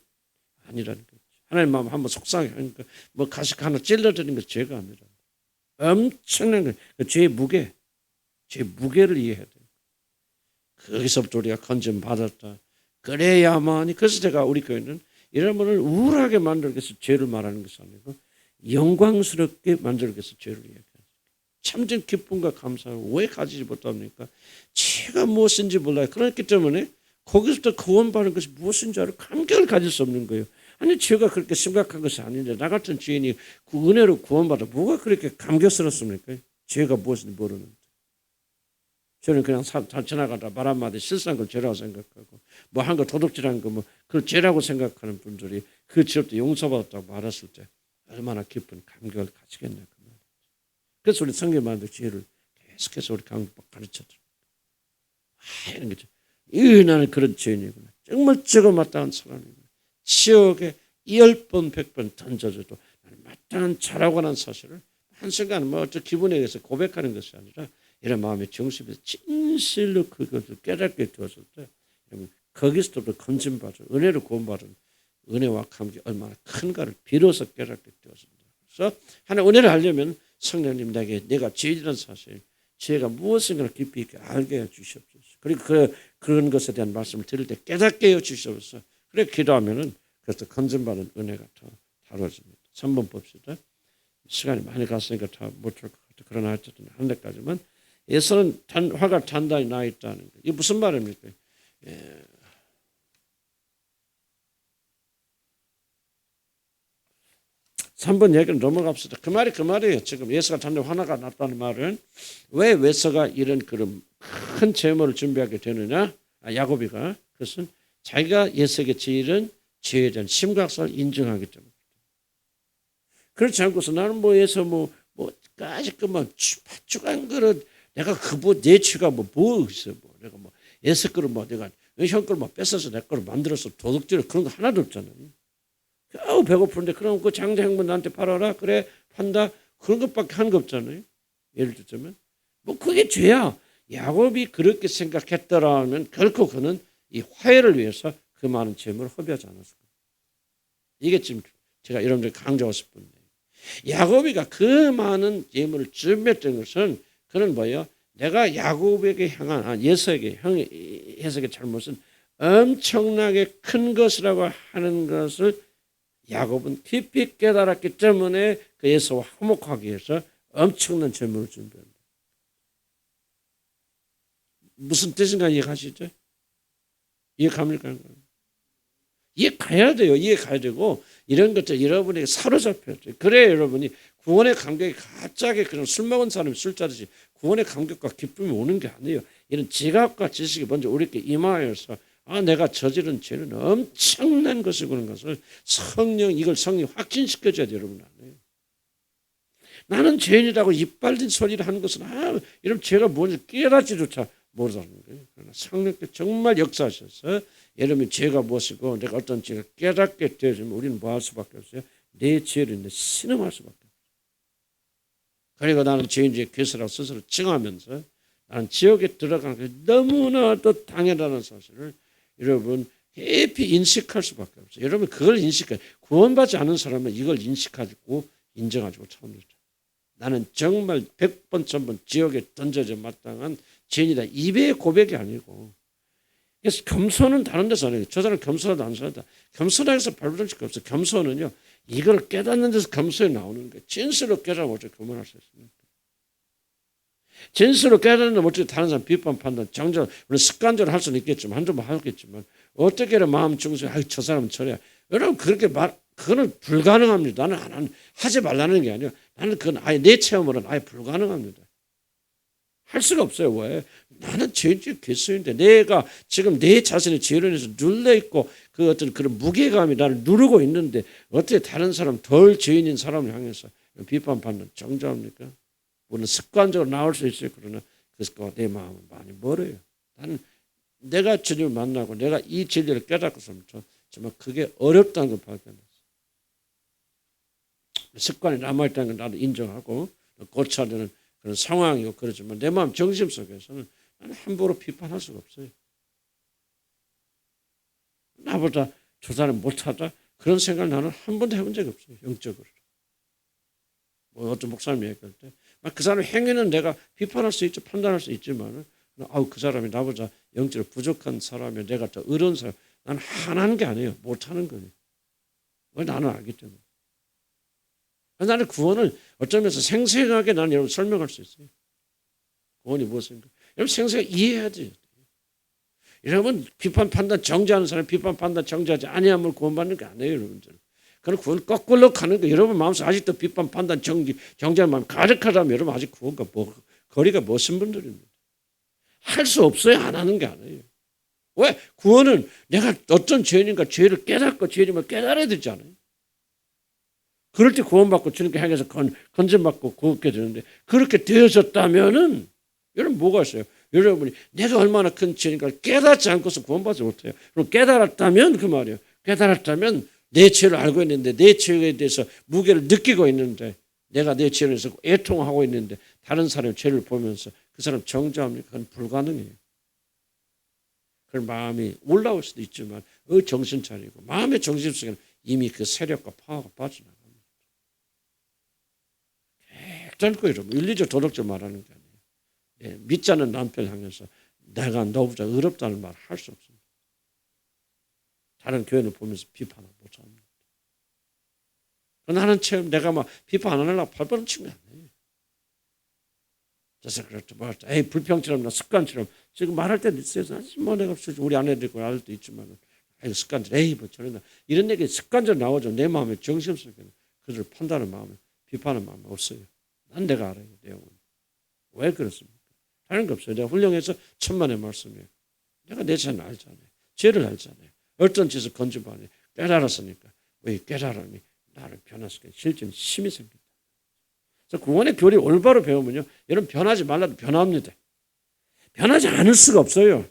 아니라는 거죠. 하나님 마음 한번 속상해 하니까 가식 하나 찔러드리는 것 죄가 아니라 엄청난 거. 죄의 무게, 죄의 무게를 이해해야 돼요. 거기서부터 우리가 건진 받았다. 그래야만이 그래서 제가 우리 교회는 이런 분을 우울하게 만들기 위해서 죄를 말하는 것이 아니고 영광스럽게 만들기 위해서 죄를 이야기합니다. 참된 기쁨과 감사를 왜 가지지 못합니까? 죄가 무엇인지 몰라요. 그렇기 때문에 거기서부터 구원받는 것이 무엇인지 알고 감격을 가질 수 없는 거예요. 아니 죄가 그렇게 심각한 것이 아닌데 나 같은 죄인이 그 은혜로 구원받아 뭐가 그렇게 감격스럽습니까? 죄가 무엇인지 모르는데. 저는 그냥 지나가다 말 한마디 실수한 걸 죄라고 생각하고 뭐 한 거 도둑질한 거 그걸 죄라고 생각하는 분들이 그 죄를 용서받았다고 말했을 때 얼마나 깊은 감격을 가지겠냐 그 말. 그래서 우리 성경만도 죄를 계속해서 우리 가르쳐드립니다. 이런 거죠. 나는 그런 죄인이구나. 정말 저거 마땅한 사람이구나. 지옥에 10번 100번 던져줘도 나는 마땅한 자라고 하는 사실을 한순간 어떤 기분에 의해서 고백하는 것이 아니라 이런 마음의 정신에서 진실로 그것을 깨닫게 되었을 때 거기서부터 건진받은 은혜로 구원받은 은혜와 감격이 얼마나 큰가를 비로소 깨닫게 되었습니다. 그래서 하나님 은혜를 알려면 성령님 내가 죄인이라는 사실 죄가 무엇인가 깊이 있게 알게 해주시옵소서. 그리고 그런 것에 대한 말씀을 드릴 때 깨닫게 해주시옵소서. 그래 기도하면은 그래서 건진받은 은혜가 더 다뤄집니다. 3번 봅시다. 시간이 많이 갔으니까 다 못할 것 같아요. 그러나 어쨌든 한 대까지만 예수는 화가 단단히 나 있다는 거. 이게 무슨 말입니까? 3번 얘기를 넘어갑시다. 그 말이에요. 지금 예수가 단단히 화가 났다는 말은 왜 외서가 이런 그런 큰 재물을 준비하게 되느냐? 야고비가 그것은 자기가 예수에게 지은 죄에 대한 심각성을 인정하기 때문에. 그렇지 않고서 나는 뭐해서 뭐까지 그만 팥죽한 거를 내가 내 죄가 뭐 있어 내가 애써 거를 내가 형 거를 뺏어서 내 거를 만들어서 도둑질 그런 거 하나도 없잖아요. 겨우 배고픈데 그럼 그 장자 형분 나한테 팔아라 그래 판다 그런 것밖에 하는 거 없잖아요. 예를 들자면 그게 죄야. 야곱이 그렇게 생각했더라면 결코 그는 이 화해를 위해서 그 많은 재물을 허비하지 않았을 거예요. 이게 지금 제가 여러분들 강조하고 싶은데 야곱이가 그 많은 재물을 준비했던 것은 그는 뭐예요? 내가 야곱에게 향한 예서에게 해석의 잘못은 엄청나게 큰 것이라고 하는 것을 야곱은 깊이 깨달았기 때문에 그 에서와 화목하기 위해서 엄청난 재물을 준비한다. 무슨 뜻인가 이해가시죠? 이해갑니까? 이해가야 돼요. 이해가야 되고 이런 것들 여러분에게 사로잡혀야 돼요. 그래야 여러분이 구원의 감격이 갑자기 그런 술 먹은 사람이 술자듯이 구원의 감격과 기쁨이 오는 게 아니에요. 이런 지각과 지식이 먼저 우리에게 임하여서 내가 저지른 죄는 엄청난 것이고 그런 것을 이걸 성령이 확진시켜줘야 돼요. 여러분 안에. 나는 죄인이라고 이빨린 소리를 하는 것은 이런 죄가 뭔지 깨닫지조차 모르는 거예요. 그러나 성령께 정말 역사하셔서 여러분이 죄가 무엇이고 내가 어떤 죄를 깨닫게 되어지면 우리는 뭐 할 수밖에 없어요. 내 죄를 신음할 수밖에 없어요. 그리고 나는 죄인지의 괴수라고 스스로 증하면서 나는 지옥에 들어가는 게 너무나도 당연하다는 사실을 여러분 깊이 인식할 수밖에 없어요. 여러분 그걸 인식해. 구원받지 않은 사람은 이걸 인식하고 인정하고 참는 거죠. 나는 정말 100번 1000번 지옥에 던져져 마땅한 죄인이다. 입의 고백이 아니고. 그래서 겸손은 다른 데서 아니에요. 저 사람 겸손하다 안 겸손하다. 겸손하게서 발부할 수가 없어요. 겸손은요. 이걸 깨닫는 데서 겸손이 나오는 거예요. 진실로 깨달으면 어떻게 그만할 수 있습니까? 진실로 깨닫는 어떻게 다른 사람 비판 판단 정절 물론 습관적으로 할 수는 있겠지만 한두 번 하겠지만 어떻게 마음 중심에 저 사람은 저래. 여러분 그렇게 그거는 불가능합니다. 나는 하지 말라는 게 아니에요. 나는 그건 아예 내 체험으로는 아예 불가능합니다. 할 수가 없어요. 왜? 나는 죄인지 괴수인데 내가 지금 내 자신의 죄로 인해서 눌려있고 그 어떤 그런 무게감이 나를 누르고 있는데 어떻게 다른 사람 덜 죄인인 사람을 향해서 비판받는 정죄합니까? 물론 습관적으로 나올 수 있어요. 그러나 그것과 내 마음은 많이 멀어요. 나는 내가 주님을 만나고 내가 이 진리를 깨닫고서는 정말 그게 어렵다는 걸 발견했어요. 습관이 남아있다는 걸 나도 인정하고 고쳐야 되는 그런 상황이고 그렇지만 내 마음 정심 속에서는 나는 함부로 비판할 수가 없어요. 나보다 저 사람 못하다 그런 생각을 나는 한 번도 해본 적이 없어요. 영적으로. 어떤 목사님이 얘기할 때 그 사람 행위는 내가 비판할 수 있죠. 판단할 수 있지만 그 사람이 나보다 영적으로 부족한 사람이 내가 더 어려운 사람 나는 하나는 게 아니에요. 못하는 거예요. 왜 나는 알기 때문에. 나는 구원을 어쩌면서 생생하게 나는 여러분 설명할 수 있어요. 구원이 무엇인가. 여러분 생생하게 이해해야 돼요. 여러분 비판 판단 정죄하는 사람 비판 판단 정죄하지 아니하면 구원받는 게 아니에요. 여러분들. 그런 구원 거꾸로 가는 거 여러분 마음속에 아직도 비판 판단 정죄하는 마음 가득하다면 여러분 아직 구원과 거리가 먼 분들입니다. 할 수 없어요. 안 하는 게 아니에요. 왜? 구원은 내가 어떤 죄인인가 죄를 깨닫고 죄인임을 깨달아야 되지 않아요? 그럴 때 구원받고 주님께 향해서 건전받고 구원받게 되는데 그렇게 되어졌다면은 여러분 뭐가 있어요? 여러분이 내가 얼마나 큰 죄인가 깨닫지 않고서 구원받지 못해요. 그럼 깨달았다면 그 말이에요. 깨달았다면 내 죄를 알고 있는데 내 죄에 대해서 무게를 느끼고 있는데 내가 내 죄를 해서 애통하고 있는데 다른 사람의 죄를 보면서 그 사람 정죄합니까? 그건 불가능해요. 그 마음이 올라올 수도 있지만 정신 차리고 마음의 정신 속에는 이미 그 세력과 파워가 빠져나갑니다. 짧고 여러분 윤리적 도덕적 말하는 게 아니에요. 믿지 않는 남편 향해서 내가 너보다 어렵다는 말 할 수 없습니다. 다른 교회를 보면서 비판을 못합니다. 나는 처음 내가 비판 안 하려고 발버둥 치면 안 돼요. 그래서 그렇다 말했다. 불평처럼 습관처럼 지금 말할 때도 있어요. 내가 우리 아내들과 알 때도 있지만 습관처럼 저런다 이런 얘기 습관적으로 나오죠. 내 마음의 정신 속에는 그들을 판단하는 마음에 비판하는 마음이 없어요. 난 내가 알아요. 내용은. 왜 그렇습니까? 다른 거 없어요. 내가 훌륭해서 천만의 말씀이에요. 내가 내 자신을 알잖아요. 죄를 알잖아요. 어떤 짓을 건지면 안 해요. 깨달았으니까 이 깨달음이 나를 변화시키는 실제는 힘이 생긴다. 그래서 구원의 교리 올바로 배우면요, 여러분 변하지 말라도 변합니다. 변하지 않을 수가 없어요.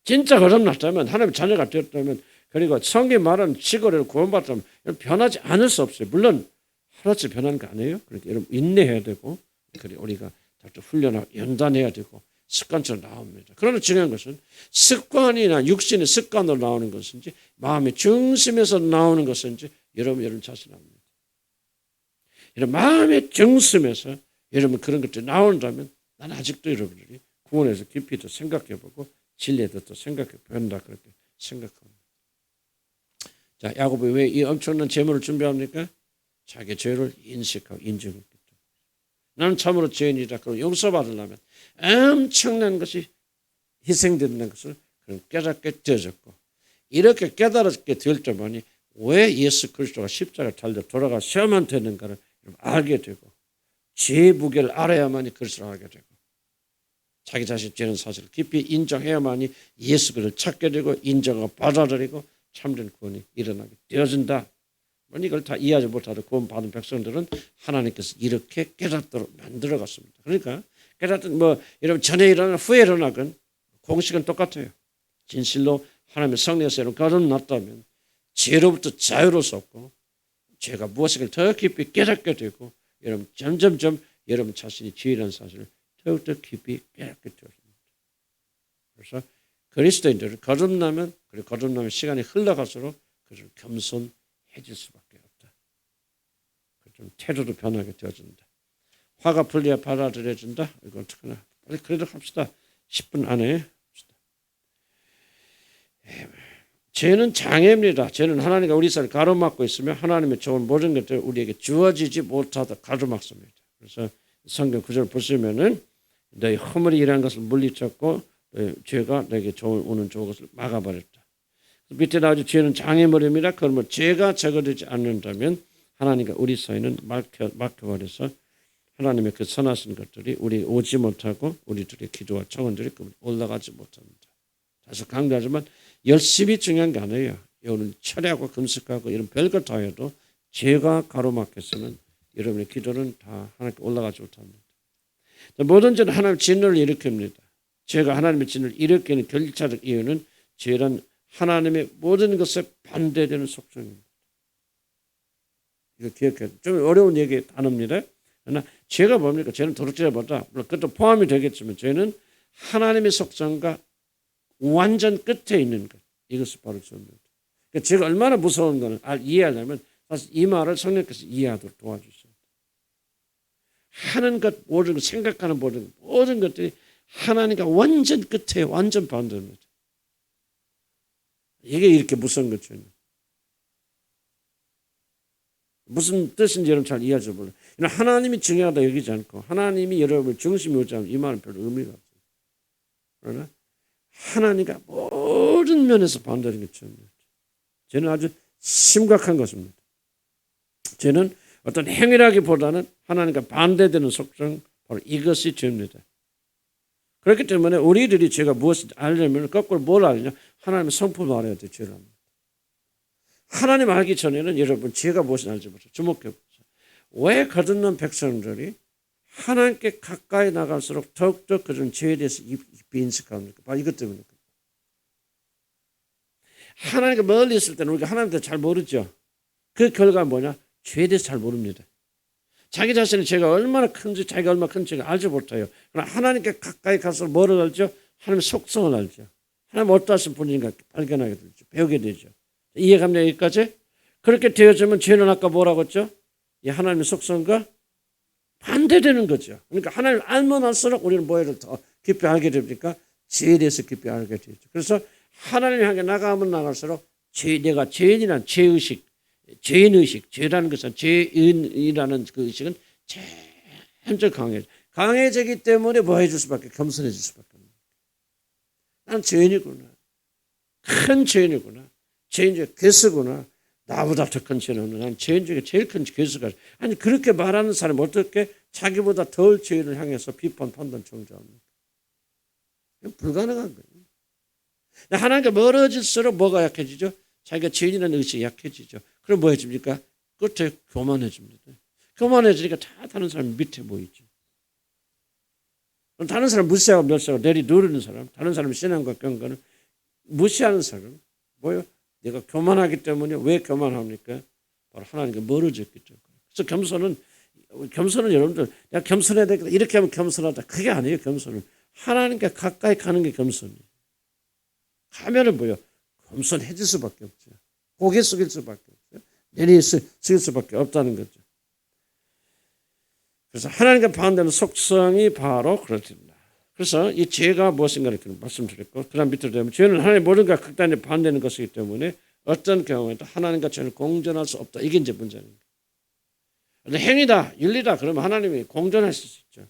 진짜 거듭났다면, 하나님의 자녀가 되었다면, 그리고 성경 말하는 지거리를 구원받았다면 변하지 않을 수 없어요. 물론 하루치 변하는 거 아니에요. 그러니까 여러분 인내해야 되고, 그리고 우리가 자꾸 훈련하고 연단해야 되고 습관처럼 나옵니다. 그러나 중요한 것은 습관이나 육신의 습관으로 나오는 것인지 마음의 중심에서 나오는 것인지 여러분 자신 압니다. 이런 마음의 중심에서 여러분 그런 것들이 나온다면 난 아직도 여러분들이 구원에서 깊이 더 생각해보고 진리에 더 생각해 본다 그렇게 생각합니다. 자, 야고보가 왜 이 엄청난 재물을 준비합니까? 자기 죄를 인식하고 인정했기 때문에. 나는 참으로 죄인이다. 그럼 용서받으려면 엄청난 것이 희생된다는 것을 깨닫게 되어졌고, 이렇게 깨달았게 될 때만이 왜 예수 그리스도가 십자가를 달려 돌아가셔야만 되는가를 알게 되고, 죄의 무게를 알아야만이 그리스도를 알게 되고, 자기 자신 죄는 사실을 깊이 인정해야만이 예수 그리스도를 찾게 되고 인정하고 받아들이고 참된 구원이 일어나게 되어진다. 이걸 다 이해하지 못하고 구원받은 백성들은 하나님께서 이렇게 깨닫도록 만들어갔습니다. 그러니까 깨닫든 여러분 전에 일어나건 후에 일어나건 공식은 똑같아요. 진실로 하나님의 성령에서 여러분 거듭났다면 죄로부터 자유로울 수 없고, 죄가 무엇인가를 더 깊이 깨닫게 되고, 여러분 점점점 여러분 자신이 죄라는 사실을 더욱더 깊이 깨닫게 되어집니다. 그래서 그리스도인들은 거듭나면, 그리고 거듭나면 시간이 흘러갈수록 그들은 겸손해질 수밖에 없다. 좀 태도도 변하게 되어진다. 화가 풀려야 받아들여진다. 이거 어떡하나. 빨리 그래도 합시다. 10분 안에 합시다. 죄는 장애입니다. 죄는 하나님과 우리 사이를 가로막고 있으며 하나님의 좋은 모든 것들이 우리에게 주어지지 못하다 가로막습니다. 그래서 성경 구절 보시면은 너희 허물이 일하는 것을 물리쳤고 죄가 내게 오는 좋은 것을 막아버렸다. 밑에 나오죠. 죄는 장애물입니다. 그러면 죄가 제거되지 않는다면 하나님과 우리 사이는 막혀버려서 하나님의 그 선하신 것들이 우리 오지 못하고 우리들의 기도와 청원들이 올라가지 못합니다. 다시 강조하지만 열심히 중요한 게 아니에요. 오늘 철야하고 금식하고 이런 별것 다 해도 죄가 가로막혀서는 여러분의 기도는 다 하나님께 올라가지 못합니다. 모든 죄는 하나님의 진노를 일으킵니다. 죄가 하나님의 진노를 일으키는 결정적 이유는 죄란 하나님의 모든 것에 반대되는 속성입니다. 이거 기억해요. 좀 어려운 얘기 단어입니다. 그러나 죄가 뭡니까? 죄는 도둑질보다 물론 그것도 포함이 되겠지만 죄는 하나님의 속성과 완전 끝에 있는 것. 이것을 바로 죄입니다. 그러니까 죄가 얼마나 무서운 것을 이해하려면 사실 이 말을 성령께서 이해하도록 도와주셔야 돼요. 하는 것, 모든 것, 생각하는 모든 것들이 하나님과 완전 끝에 완전 반대입니다. 이게 이렇게 무서운 거죠. 무슨 뜻인지 여러분 잘 이해하지 몰라요. 하나님이 중요하다 여기지 않고 하나님이 여러분을 중심에 오지 않으면 이 말은 별로 의미가 없어요. 그러나 하나님과 모든 면에서 반대하는 게 죄입니다. 죄는 아주 심각한 것입니다. 죄는 어떤 행위라기보다는 하나님과 반대되는 속성, 바로 이것이 죄입니다. 그렇기 때문에 우리들이 죄가 무엇인지 알려면 거꾸로 뭘 알냐? 하나님의 성품을 알아야 돼. 죄를 합니다. 하나님 알기 전에는 여러분 죄가 무엇인지 알지 못해요. 주목해 보세요. 왜 거듭난 백성들이 하나님께 가까이 나갈수록 더욱더 그런 죄에 대해서 깊이 인식합니까? 바로 이것 때문입니다. 하나님과 멀리 있을 때는 우리가 하나님에 대해서 잘 모르죠. 그 결과가 뭐냐? 죄에 대해서 잘 모릅니다. 자기 자신의 죄가 얼마나 큰지, 자기가 얼마나 큰지 알지 못해요. 그러나 하나님께 가까이 가서 뭐를 알죠? 하나님의 속성을 알죠. 하나님 어떠하신 분인가 발견하게 되죠. 배우게 되죠. 이해갑니까? 여기까지? 그렇게 되어지면 죄는 아까 뭐라고 했죠? 이 하나님의 속성과 반대되는 거죠. 그러니까 하나님을 알면 알수록 우리는 뭐를 더 깊이 알게 됩니까? 죄에 대해서 깊이 알게 되죠. 그래서 하나님을 향해 나가면 나갈수록 내가 죄인이란 죄의식, 죄인의식, 죄라는 것은 죄인이라는 그 의식은 점점 강해지기 때문에 뭐 해줄 수밖에, 겸손해질 수밖에 없는 거예요. 난 죄인이구나. 큰 죄인이구나. 죄인 중에 괴수구나. 나보다 더 큰 죄는 없는 난 죄인 중에 제일 큰 괴수가. 아니 그렇게 말하는 사람이 어떻게 자기보다 덜 죄인을 향해서 비판, 판단, 정죄합니까? 불가능한 거예요. 하나님과 멀어질수록 뭐가 약해지죠? 자기가 죄인이라는 의식이 약해지죠. 그럼 뭐 해집니까? 끝에 교만해집니다. 교만해지니까 다 다른 사람 밑에 보이죠. 다른 사람 무시하고 멸시하고 내리누르는 사람, 다른 사람 신앙과 경건을 무시하는 사람, 뭐요? 내가 교만하기 때문에. 왜 교만합니까? 바로 하나님께 멀어졌기 때문에. 그래서 겸손은 여러분들, 내가 겸손해야 되겠다, 이렇게 하면 겸손하다, 그게 아니에요. 겸손은 하나님께 가까이 가는 게 겸손이에요. 가면은 뭐요? 겸손해질 수밖에 없죠. 고개 숙일 수밖에 없죠. 내리 숙일 수밖에 없다는 거죠. 그래서 하나님과 반대하는 속성이 바로 그렇습니다. 그래서 이 죄가 무엇인가 이렇게 말씀드렸고, 그 다음 밑으로 되면 죄는 하나님의 모든가 극단에 반대하는 것이기 때문에 어떤 경우에도 하나님과 죄는 공존할 수 없다. 이게 이제 문제입니다. 행위다, 윤리다 그러면 하나님이 공존하실 수 있죠.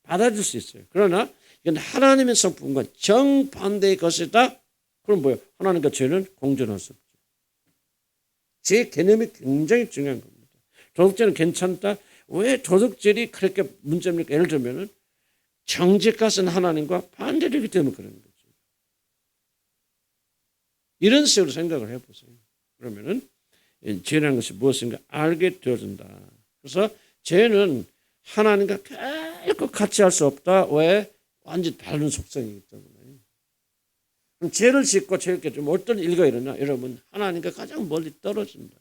받아줄 수 있어요. 그러나 이건 하나님의 성품과 정반대의 것이다. 그럼 뭐예요? 하나님과 죄는 공존할 수 없죠. 죄 개념이 굉장히 중요한 겁니다. 도덕죄는 괜찮다. 왜 도덕죄이 그렇게 문제입니까? 예를 들면은 정직하신 하나님과 반대되기 때문에 그런 거죠. 이런 식으로 생각을 해보세요. 그러면은 죄라는 것이 무엇인가 알게 되어진다. 그래서 죄는 하나님과 결코 같이 할 수 없다. 왜? 완전히 다른 속성이기 때문에. 그럼 죄를 짓고 죄를 깨지면 어떤 일가 일어나? 여러분, 하나님과 가장 멀리 떨어진다.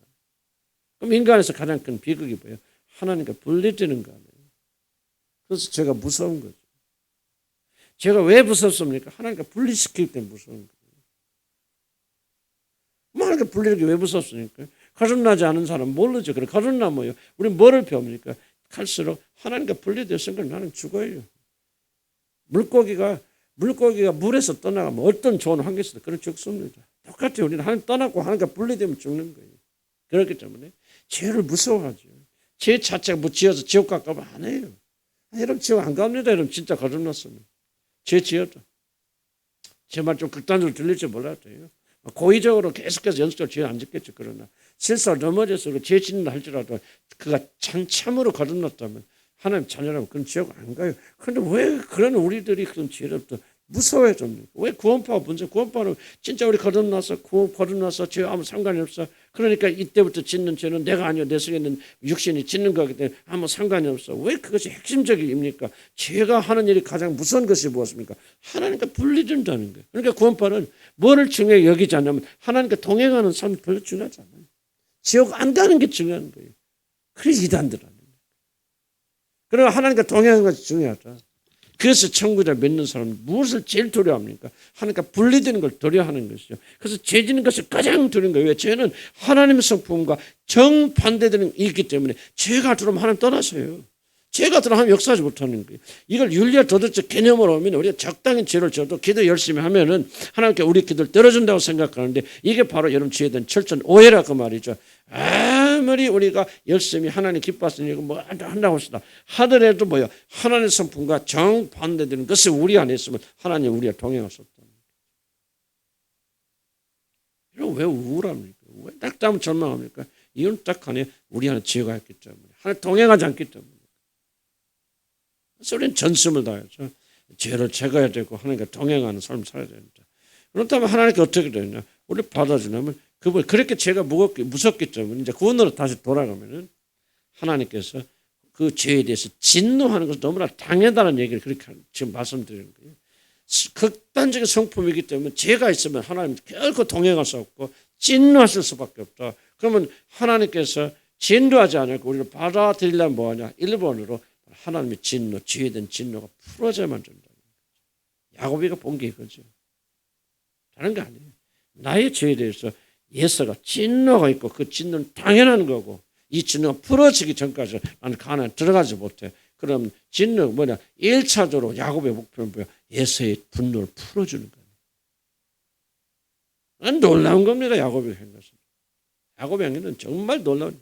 그럼 인간에서 가장 큰 비극이 뭐예요? 하나님과 분리되는 거 아니에요. 그래서 죄가 무서운 거죠. 죄가 왜 무섭습니까? 하나님과 분리시키기 때문에 무서운 거예요. 하나님과 분리되기 왜 무섭습니까? 거듭나지 않은 사람 모르죠. 그래 거듭나면 뭐예요? 우리 뭐를 배웁니까? 갈수록 하나님과 분리되었으니까 나는 죽어요. 물고기가 물에서 떠나가면 어떤 좋은 환경에서도 그런 죽습니다. 똑같아요. 우리는 하나님 떠나고 하나님과 분리되면 죽는 거예요. 그렇기 때문에 죄를 무서워하죠. 죄 자체가 뭐 지어서 지옥 가까우면 안 해요. 여러분 지옥 안 갑니다. 여러분 진짜 거듭났으면. 죄 지어도. 제 말 좀 극단적으로 들릴지 몰라도 돼요. 고의적으로 계속해서 연속적으로 죄 안 짓겠죠. 그러나 실수로 넘어져서 죄 짓는다 할지라도 그가 참으로 거듭났다면 하나님 자녀라면 그런 지옥 안 가요. 그런데 왜 그런 우리들이 그런 죄를 또 무서워해 줍니까? 왜 구원파가 문제? 구원파는 진짜 우리 거듭나서 죄 아무 상관이 없어. 그러니까 이때부터 짓는 죄는 내가 아니요 내 속에 있는 육신이 짓는 거기 때문에 아무 상관이 없어. 왜 그것이 핵심적입니까? 죄가 하는 일이 가장 무서운 것이 무엇입니까? 하나님과 분리된다는 거예요. 그러니까 구원파는 뭐를 중요하게 여기지 않냐면 하나님과 동행하는 삶이 별로 중요하지 않아요. 지옥 안 가는 게 중요한 거예요. 그래서 이단들은. 그러나 하나님과 동행하는 것이 중요하다. 그래서 천국을 믿는 사람은 무엇을 제일 두려워합니까? 하나님과 분리되는 걸 두려워하는 것이죠. 그래서 죄 짓는 것을 가장 두려운 거예요. 왜? 죄는 하나님의 성품과 정반대되는 일이기 때문에 죄가 들어오면 하나님 떠나서요. 죄가 들어오면 하나님 역사하지 못하는 거예요. 이걸 윤리와 도덕적 개념으로 오면 우리가 적당히 죄를 져도 기도 열심히 하면은 하나님께 우리 기도를 들어준다고 생각하는데 이게 바로 여러분 죄에 대한 철저한 오해라 그 말이죠. 아무리 우리가 열심히 하나님 기뻐하시는 뭐 한다고 하더라도 뭐야 하나님의 성품과 정반대되는 것을 우리 안에 있으면 하나님 우리와 동행할 수 없다. 이런 왜 우울합니까? 왜 딱다면 절망합니까? 이건 딱 하네 우리 안에 죄가 있기 때문에 하나님 동행하지 않기 때문에. 그래서 우리는 전심을 다해서 죄를 제거해야 되고 하나님과 동행하는 삶을 살아야 됩니다. 그렇다면 하나님께 어떻게 되냐? 우리 받아주냐면 그분 그렇게 죄가 무섭기 때문에 이제 구원으로 다시 돌아가면은 하나님께서 그 죄에 대해서 진노하는 것은 너무나 당연하다는 얘기를 그렇게 지금 말씀드리는 거예요. 극단적인 성품이기 때문에 죄가 있으면 하나님 결코 동행할 수 없고 진노하실 수밖에 없다. 그러면 하나님께서 진노하지 않고 우리를 받아들이려면 뭐하냐? 1번으로 하나님의 진노, 죄에 대한 진노가 풀어져야만 된다. 야곱이가 본 게 이거죠. 다른 거 아니에요. 나의 죄에 대해서 예서가 진노가 있고 그 진노는 당연한 거고 이 진노가 풀어지기 전까지 나는 가나안에 들어가지 못해. 그럼 진노가 뭐냐? 1차적으로 야곱의 목표는 뭐야? 예서의 분노를 풀어주는 거예요. 놀라운 겁니다. 야곱이 한 것은. 야곱의 행위는 정말 놀라운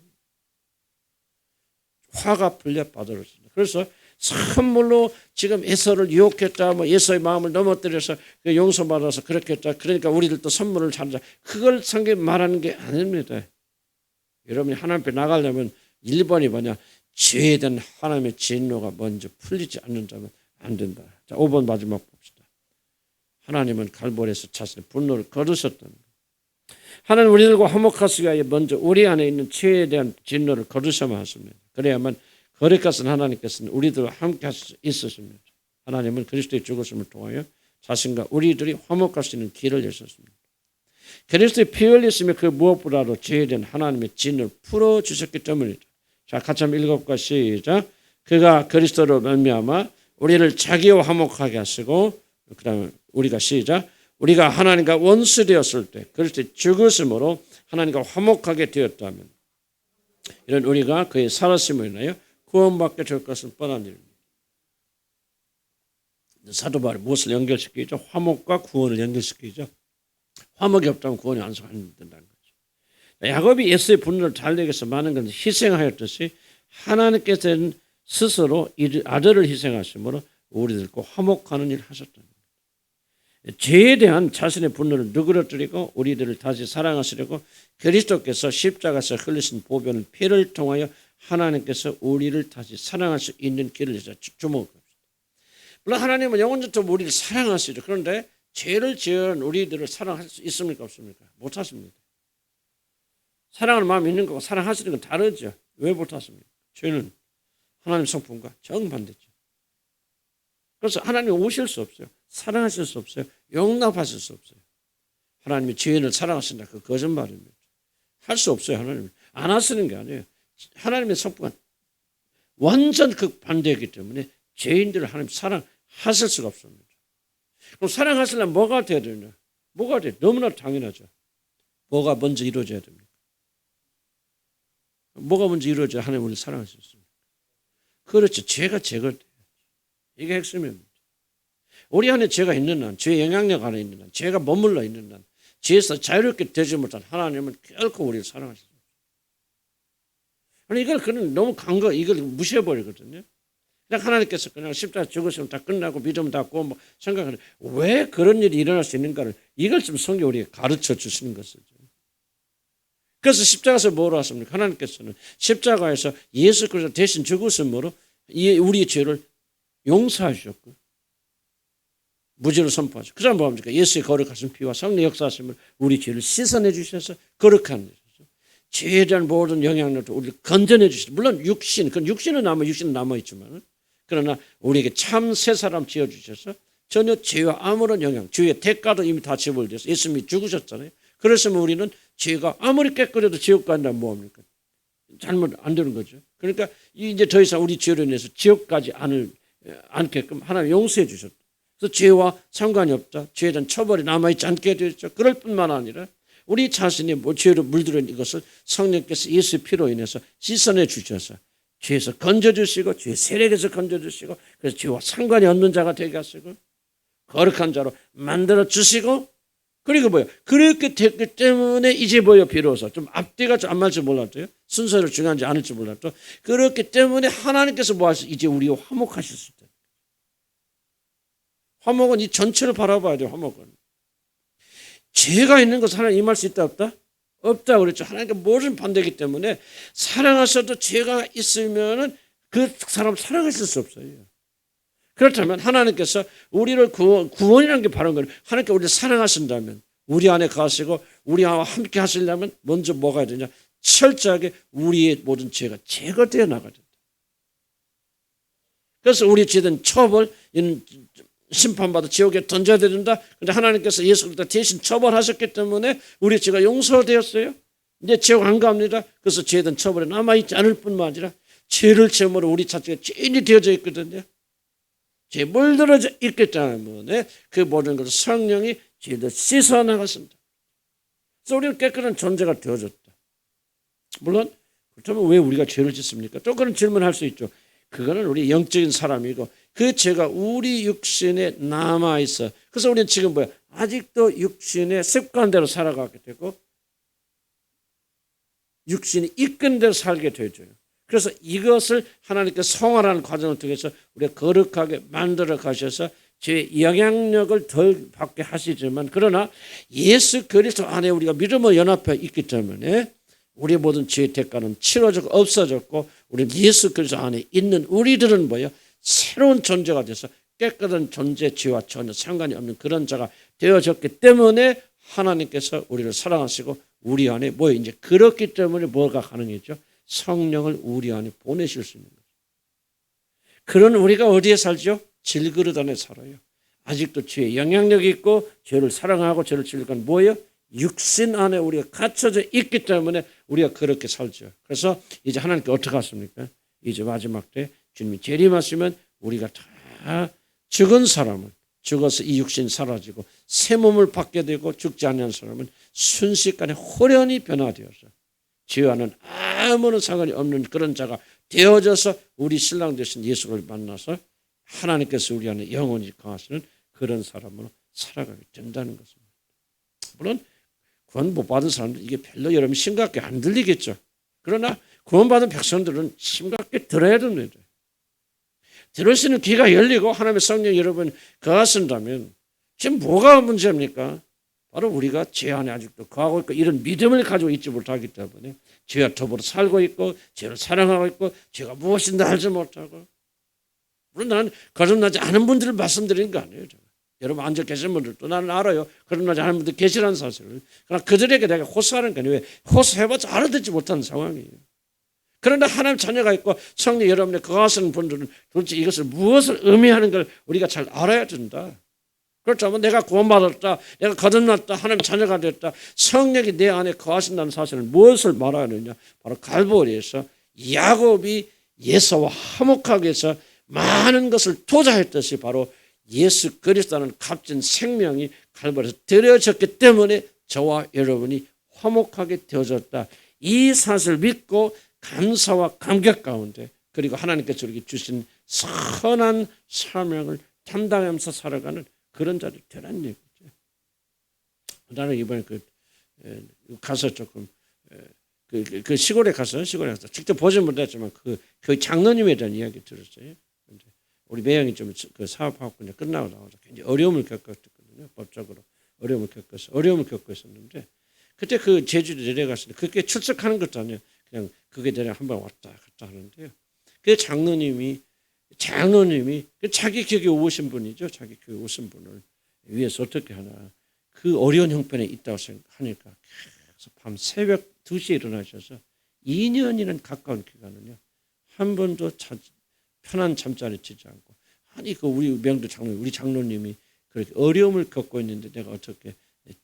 화가 풀려 빠져버렸습니다. 그래서 선물로 지금 에서를 유혹했다, 뭐 에서의 마음을 넘어뜨려서 용서받아서 그렇게 했다. 그러니까 우리들도 선물을 찾자. 그걸 성경이 말하는 게 아닙니다. 여러분이 하나님 앞에 나가려면 1번이 뭐냐? 죄에 대한 하나님의 진노가 먼저 풀리지 않는다면 안 된다. 자, 5번 마지막 봅시다. 하나님은 갈보리에서 자신의 분노를 거두셨다는 거예요. 하나님 우리들과 화목하시기 위하여 먼저 우리 안에 있는 죄에 대한 진노를 거두셔야 하십니다. 그래야만 거룩하신 하나님께서는 우리들과 함께 할 수 있으십니다. 하나님은 그리스도의 죽으심을 통하여 자신과 우리들이 화목할 수 있는 길을 여셨습니다. 그리스도의 피 흘리심이 그 무엇보다도 죄에 대한 하나님의 진노를 풀어주셨기 때문이다. 자, 같이 한번 읽어볼까? 시작. 그가 그리스도로 말미암아 우리를 자기와 화목하게 하시고, 그 다음에 우리가 시작. 우리가 하나님과 원수 되었을 때 그리스도의 죽으심으로 하나님과 화목하게 되었다면 이런 우리가 그의 살아심을 인하여 구원받게 될 것은 뻔한 일입니다. 사도 바울이 무엇을 연결시키죠? 화목과 구원을 연결시키죠. 화목이 없다면 구원이 안 된다는 거죠. 야곱이 예수의 분노를 달래기 위해서 많은 것을 희생하였듯이 하나님께서는 스스로 아들을 희생하심으로 우리들과 화목하는 일을 하셨다. 죄에 대한 자신의 분노를 누그러뜨리고 우리들을 다시 사랑하시려고 그리스도께서 십자가에서 흘리신 보배는 피를 통하여 하나님께서 우리를 다시 사랑할 수 있는 길을 주목합니다. 물론 하나님은 영원토록 우리를 사랑하시죠. 그런데 죄를 지은 우리들을 사랑할 수 있습니까? 없습니까? 못하십니다. 사랑하는 마음이 있는 거고 사랑하시는 건 다르죠. 왜 못하십니까? 죄는 하나님 성품과 정반대죠. 그래서 하나님 오실 수 없어요. 사랑하실 수 없어요. 용납하실 수 없어요. 하나님이 죄인을 사랑하신다. 그 거짓말입니다. 할 수 없어요. 하나님 안 하시는 게 아니에요. 하나님의 성품은 완전 극반대이기 때문에 죄인들을 하나님 사랑하실 수가 없습니다. 그럼 사랑하시려면 뭐가 돼야 되냐? 뭐가 돼? 너무나 당연하죠. 뭐가 먼저 이루어져야 됩니까? 뭐가 먼저 이루어져야 하나님 우리를 사랑할 수 있습니까? 그렇죠. 죄가 제거돼요. 이게 핵심입니다. 우리 안에 죄가 있는 한, 죄의 영향력 안에 있는 한, 죄가 머물러 있는 한, 죄에서 자유롭게 되지 못한 하나님은 결코 우리를 사랑하시죠. 아니 이걸 그냥 너무 이걸 무시해버리거든요. 그냥 하나님께서 그냥 십자가 죽으시면 다 끝나고 믿음 닫고 뭐 생각하는 왜 그런 일이 일어날 수 있는가를 이걸 좀 성경 우리에게 가르쳐 주시는 것이죠. 그래서 십자가에서 뭐로 하십니까? 하나님께서는 십자가에서 예수 그리스도 대신 죽으심으로 우리의 죄를 용서하셨고 무죄로 선포하죠. 그 다음 뭐합니까? 예수의 거룩하신 피와 성령 역사하심을 우리 죄를 씻어내 주셔서 거룩한 일이죠. 죄에 대한 모든 영향력도 우리를 건져내 주시죠. 물론 육신은 남아있지만 그러나 우리에게 참 새 사람 지어주셔서 전혀 죄와 아무런 영향, 죄의 대가도 이미 다 지불돼서 예수님이 죽으셨잖아요. 그래서 우리는 죄가 아무리 깨끗해도 지옥 간다면 뭐합니까? 잘못 안 되는 거죠. 그러니까 이제 더 이상 우리 죄로 인해서 지옥 가지 않게끔 하나님 용서해 주셨다. 그래서 죄와 상관이 없다. 죄에 대한 처벌이 남아있지 않게 되었죠. 그럴 뿐만 아니라 우리 자신이 죄로 물들은 이것을 성령께서 예수의 피로 인해서 씻어내 주셔서 죄에서 건져주시고 죄의 세력에서 건져주시고 그래서 죄와 상관이 없는 자가 되게 하시고 거룩한 자로 만들어 주시고 그리고 그렇게 됐기 때문에 이제 비로소 좀 앞뒤가 좀 안 맞을지 몰랐어요. 순서를 중요한지 아닐지 몰랐죠. 그렇기 때문에 하나님께서 이제 우리와 화목하실 수 있다. 화목은 이 전체를 바라봐야 돼요. 화목은. 죄가 있는 것을 하나님 임할 수 있다 없다? 없다 그랬죠. 하나님께 모든 반대이기 때문에 사랑하셔도 죄가 있으면은 그 사람 사랑하실 수 없어요. 그렇다면 하나님께서 우리를 구원이라는 게 바른 거예요. 하나님께 우리를 사랑하신다면 우리 안에 가시고 우리와 함께 하시려면 먼저 뭐가 되냐? 철저하게 우리의 모든 죄가 제거되어 나가야 된다. 그래서 우리 죄된 처벌, 심판받아 지옥에 던져야 된다. 그런데 하나님께서 예수 그리스도 대신 처벌하셨기 때문에 우리 죄가 용서되었어요. 이제 지옥 안 갑니다. 그래서 죄된 처벌에 남아있지 않을 뿐만 아니라 죄를 제물로 우리 자체가 죄인이 되어져 있거든요. 죄에 물들어져 있기 때문에 그 모든 것을 성령이 죄를 씻어 나갔습니다. 그래서 우리는 깨끗한 존재가 되어졌다. 물론 그렇다면 왜 우리가 죄를 짓습니까? 또 그런 질문을 할 수 있죠. 그거는 우리 영적인 사람이고 그 죄가 우리 육신에 남아있어. 그래서 우리는 지금 아직도 육신의 습관대로 살아가게 되고 육신이 이끈 대로 살게 되죠. 그래서 이것을 하나님께 성화라는 과정을 통해서 우리가 거룩하게 만들어 가셔서 죄의 영향력을 덜 받게 하시지만 그러나 예수 그리스도 안에 우리가 믿음으로 연합해 있기 때문에 우리의 모든 죄의 대가는 치러지고 없어졌고 우리는 예수 그리스도 안에 있는 우리들은 새로운 존재가 돼서 깨끗한 존재 죄와 전혀 상관이 없는 그런 자가 되어졌기 때문에 하나님께서 우리를 사랑하시고 우리 안에 뭐 이제 그렇기 때문에 뭐가 가능했죠? 성령을 우리 안에 보내실 수 있는 거죠. 그런 우리가 어디에 살죠? 질그릇 안에 살아요. 아직도 죄의 영향력이 있고 죄를 사랑하고 죄를 즐기는 뭐예요? 육신 안에 우리가 갇혀져 있기 때문에 우리가 그렇게 살죠. 그래서 이제 하나님께 어떻게 하십니까? 이제 마지막 때 주님이 재림하시면 우리가 다 죽은 사람은 죽어서 이 육신이 사라지고 새 몸을 받게 되고 죽지 않는 사람은 순식간에 호련히 변화되어서 죄와는 아무런 상관이 없는 그런 자가 되어져서 우리 신랑 되신 예수를 만나서 하나님께서 우리 안에 영원히 거하시는 그런 사람으로 살아가게 된다는 것입니다. 물론 구원 못 받은 사람들 이게 별로 여러분 심각하게 안 들리겠죠. 그러나 구원받은 백성들은 심각하게 들어야 됩니다. 들을 수 있는 귀가 열리고 하나님의 성령 여러분 거하신다면 지금 뭐가 문제입니까? 바로 우리가 죄 안에 아직도 거하고 있고 이런 믿음을 가지고 있지 못하기 때문에 죄와 더불어 살고 있고 죄를 사랑하고 있고 죄가 무엇인지 알지 못하고 물론 나는 거듭나지 않은 분들을 말씀드리는 거 아니에요. 여러분 앉아 계신 분들도 나는 알아요. 거듭나지 않은 분들 계시라는 사실을. 그러나 그들에게 내가 호소하는 게 아니에요. 호소해봤자 알아듣지 못하는 상황이에요. 그런데 하나님 자녀가 있고 성령 여러분의 거하시는 분들은 도대체 이것을 무엇을 의미하는 걸 우리가 잘 알아야 된다. 그렇다면 내가 구원받았다. 내가 거듭났다. 하나님 자녀가 됐다. 성령이 내 안에 거하신다는 사실을 무엇을 말하느냐. 바로 갈보리에서 야곱이 예수와 화목하게 해서 많은 것을 투자했듯이 바로 예수 그리스도라는 값진 생명이 갈보리에서 드려졌기 때문에 저와 여러분이 화목하게 되어졌다. 이 사실을 믿고 감사와 감격 가운데 그리고 하나님께서 우리에게 주신 선한 사명을 담당하면서 살아가는 그런 자들이 되라는 얘기죠. 나는 이번에 가서 조금 그 시골에 가서 직접 보지 못했지만 그 교회 장로님에 대한 이야기 들었어요. 우리 매형이 좀 그 사업하고 이제 끝나고 나와서 굉장히 어려움을 겪었거든요. 법적으로 어려움을 겪고 있었는데 그때 그 제주도 내려갔을 때 그게 출석하는 것도 아니에요. 그냥 그게 내려 한번 왔다 갔다 하는데요. 그 장로님이 자기 교회 오신 분이죠. 자기 교회 오신 분을 위해서 어떻게 하나 그 어려운 형편에 있다고 생각하니까 계속 밤 새벽 2시에 일어나셔서 2년이라는 가까운 기간은요. 한 번도 편한 잠자리 치지 않고 아니 그 우리 명도 장로님 우리 장로님이 그렇게 어려움을 겪고 있는데 내가 어떻게